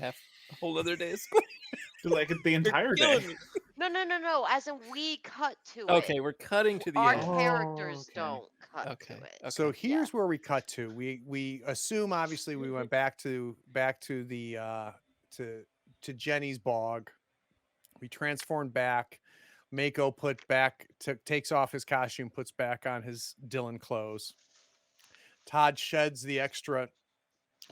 other day of school. Like the entire day. Killing me. No. As in, we cut to it. Okay, we're cutting to the Our end. characters okay. don't cut Okay, to it. okay. So here's where we cut to. We assume obviously we went back to the to Jenny's bog. We transformed back. Mako takes off his costume, puts back on his Dylan clothes. Todd sheds the extra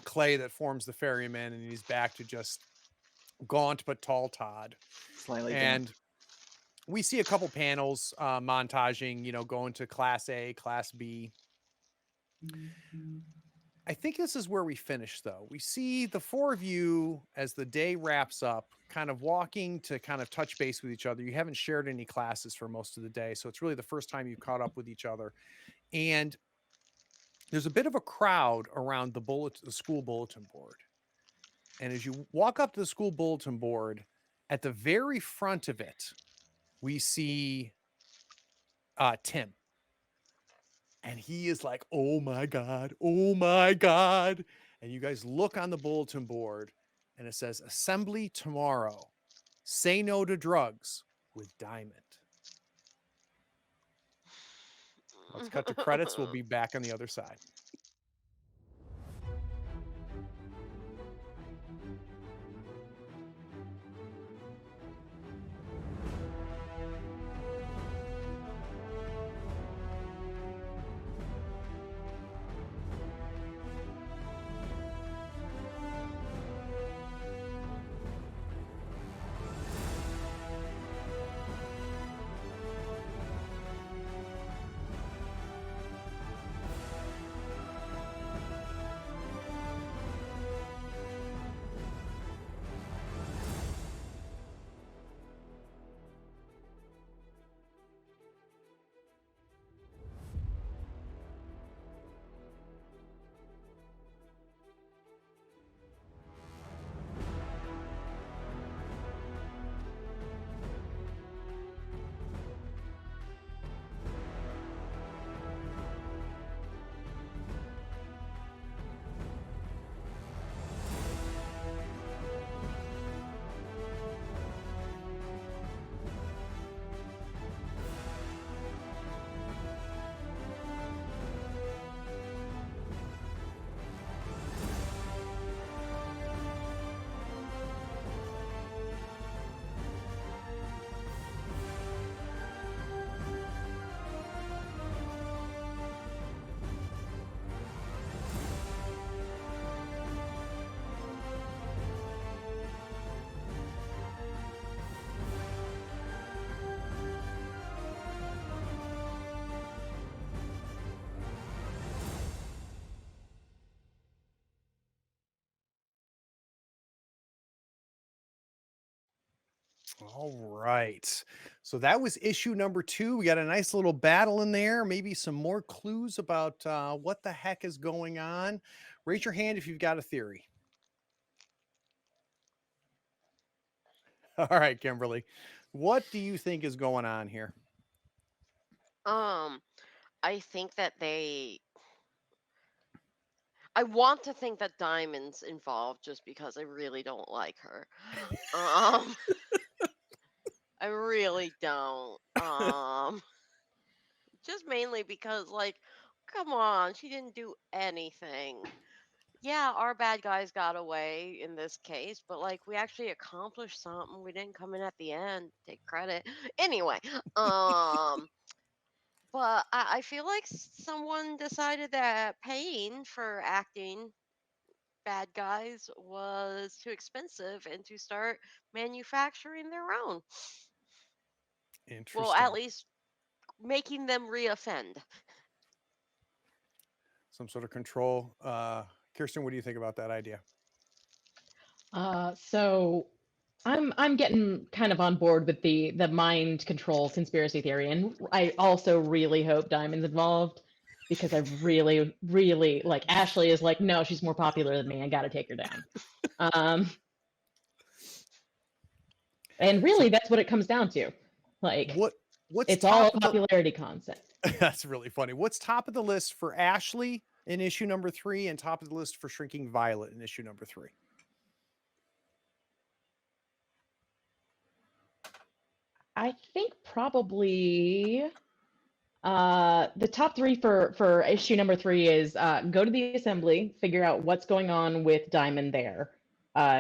clay that forms the ferryman, and he's back to just gaunt but tall Todd. Slightly And we see a couple panels montaging, going to Class A, Class B. I think this is where we finish, though. We see the four of you as the day wraps up, kind of walking to kind of touch base with each other. You haven't shared any classes for most of the day, so it's really the first time you've caught up with each other. And there's a bit of a crowd around the school bulletin board. And as you walk up to the school bulletin board, at the very front of it, we see Tim. And he is like, oh my God, oh my God. And you guys look on the bulletin board and it says, assembly tomorrow. Say no to drugs with Diamond. Let's cut to credits. We'll be back on the other side. All right. So that was issue number 2. We got a nice little battle in there. Maybe some more clues about what the heck is going on. Raise your hand if you've got a theory. All right, Kimberly. What do you think is going on here? I think that I want to think that Diamond's involved just because I really don't like her. Um, I really don't. Just mainly because, like, come on, she didn't do anything. Yeah, our bad guys got away in this case, but like we actually accomplished something. We didn't come in at the end, take credit. Anyway, but I feel like someone decided that paying for acting bad guys was too expensive and to start manufacturing their own. Well, at Interesting. least making them reoffend. Some sort of control. Kirsten, what do you think about that idea? So I'm getting kind of on board with the mind control conspiracy theory, and I also really hope Diamond's involved because I really, really like Ashley is like, no, she's more popular than me. I got to take her down. And really, that's what it comes down to. Like, what's it's all top a of the- popularity concept. That's really funny. What's top of the list for Ashley in issue number 3 and top of the list for Shrinking Violet in issue number 3? I think probably the top 3 for issue number 3 is go to the assembly, figure out what's going on with Diamond there,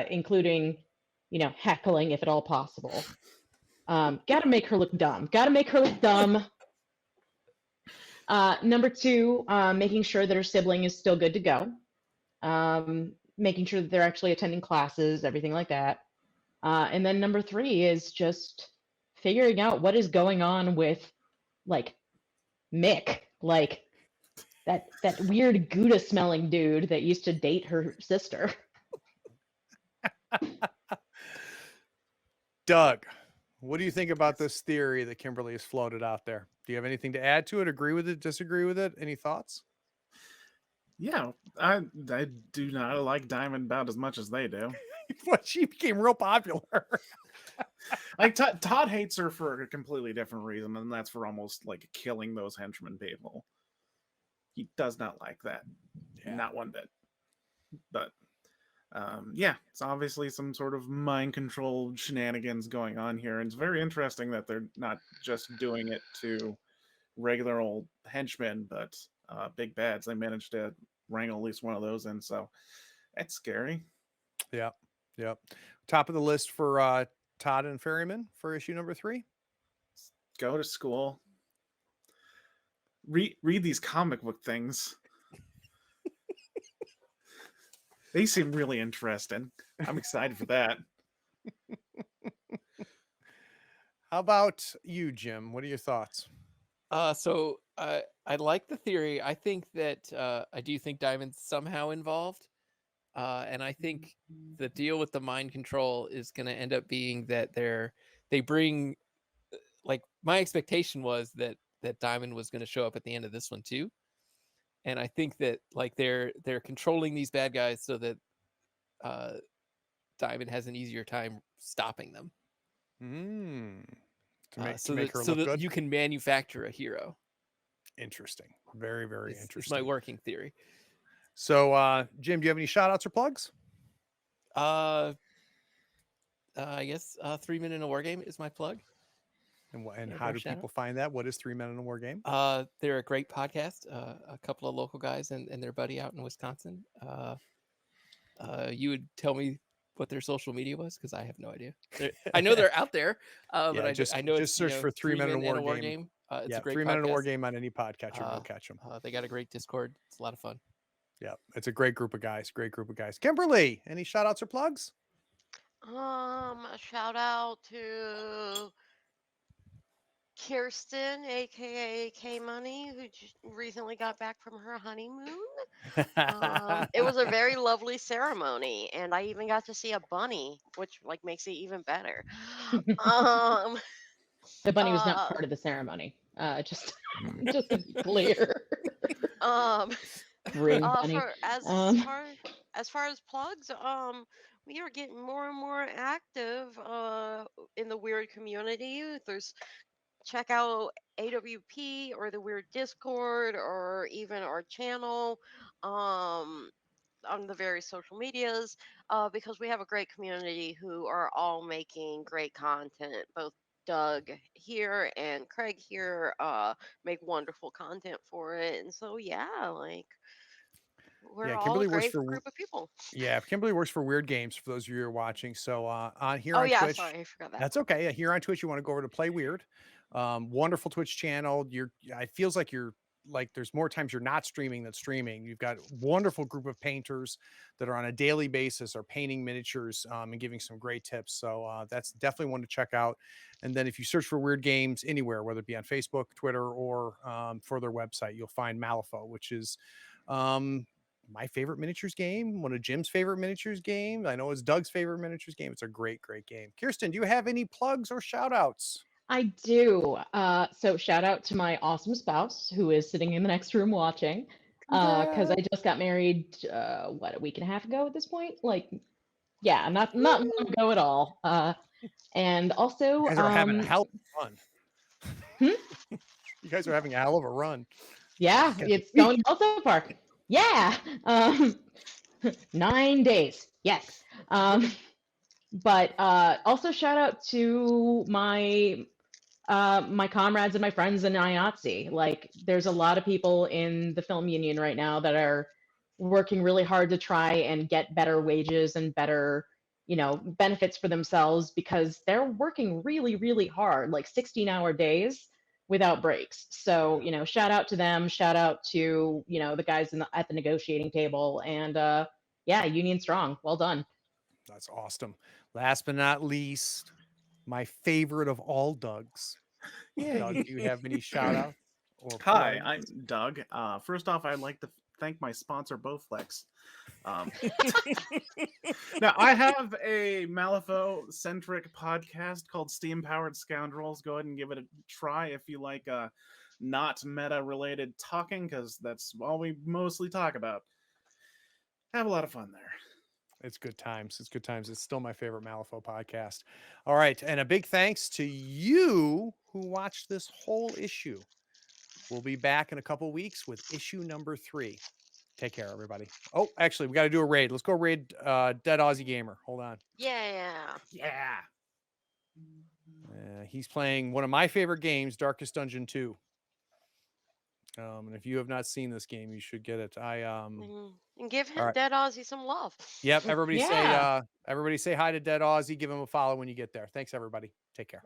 including, heckling if at all possible. Got to make her look dumb. Number two, making sure that her sibling is still good to go. Making sure that they're actually attending classes, everything like that. And then number three is just figuring out what is going on with like Mick, like that weird Gouda smelling dude that used to date her sister. Doug, what do you think about this theory that Kimberly has floated out there? Do you have anything to add to it? Agree with it? Disagree with it? Any thoughts? Yeah, I do not like Diamond about as much as they do. Well, she became real popular. Like Todd hates her for a completely different reason, and that's for almost like killing those henchmen people. He does not like that, not one bit. But yeah, it's obviously some sort of mind control shenanigans going on here, and it's very interesting that they're not just doing it to regular old henchmen, but big bads. They managed to wrangle at least one of those in, so that's scary. Yep. Top of the list for Todd and Ferryman for issue number 3. Go to school. Read these comic book things. They seem really interesting. I'm excited for that. How about you, Jim? What are your thoughts? So I like the theory. I think that I do think Diamond's somehow involved. And I think the deal with the mind control is going to end up being that they bring, like, my expectation was that Diamond was going to show up at the end of this one too. And I think that like they're controlling these bad guys so that Diamond has an easier time stopping them. To make her look good. You can manufacture a hero. Interesting. Very, very interesting. It's my working theory. So, Jim, do you have any shout outs or plugs? I guess 3 Men in a War Game is my plug. And how do people find that? What is 3 Men in a War Game? They're a great podcast. A couple of local guys and their buddy out in Wisconsin. You would tell me what their social media was, because I have no idea. I know they're out there, but I know just search for 3 Men in a War Game. It's a great 3 podcast. Men in a War Game on any podcatcher. Go catch them. They got a great Discord. It's a lot of fun. Yeah, it's a great group of guys. Kimberly, any shout outs or plugs? A shout out to Kirsten, aka K Money, who just recently got back from her honeymoon. It was a very lovely ceremony, and I even got to see a bunny, which like makes it even better. The bunny was not part of the ceremony. Just to be clear. Ring bunny. As far as plugs, we are getting more and more active in the weird community. Check out AWP or the Weird Discord or even our channel on the various social medias, because we have a great community who are all making great content. Both Doug here and Craig here make wonderful content for it. And so, yeah, like, we're all a great group of people. Yeah, Kimberly works for Weird Games, for those of you who are watching. So on here on Twitch, sorry, I forgot that. That's okay. Here on Twitch, you want to go over to Play Weird. Wonderful Twitch channel. It feels like there's more times you're not streaming than streaming. You've got a wonderful group of painters that are on a daily basis are painting miniatures and giving some great tips. So that's definitely one to check out. And then if you search for Weird Games anywhere, whether it be on Facebook, Twitter, or for their website, you'll find Malifaux, which is my favorite miniatures game, one of Jim's favorite miniatures game. I know it's Doug's favorite miniatures game. It's a great, great game. Kirsten, do you have any plugs or shout outs? I do. So shout out to my awesome spouse who is sitting in the next room watching, because I just got married, a week and a half ago at this point? Like, yeah, not long ago at all. And also, you guys are having a hell of a run. You guys are having a hell of a run. Yeah, it's going well so far. Yeah. 9 days. Yes. But also shout out to my comrades and my friends in IATSE. Like, there's a lot of people in the film union right now that are working really hard to try and get better wages and better, benefits for themselves, because they're working really, really hard, like 16-hour days. without breaks. So, shout out to them, shout out to, the guys at the negotiating table, and yeah, Union Strong. Well done. That's awesome. Last but not least, my favorite of all Dougs. Doug, do you have any shout outs or Hi, plugs? I'm Doug. First off, I'd like to thank my sponsor, Bowflex. Now, I have a Malifaux-centric podcast called Steam Powered Scoundrels. Go ahead and give it a try if you like not meta-related talking, because that's all we mostly talk about. Have a lot of fun there. It's good times. It's good times. It's still my favorite Malifaux podcast. All right. And a big thanks to you who watched this whole issue. We'll be back in a couple weeks with issue number 3. Take care, everybody. Oh, actually, we got to do a raid. Let's go raid Dead Aussie Gamer. Hold on. Yeah. Yeah. He's playing one of my favorite games, Darkest Dungeon 2. And if you have not seen this game, you should get it. And give him right. Dead Aussie some love. Yep. Everybody Yeah. say hi to Dead Aussie. Give him a follow when you get there. Thanks, everybody. Take care.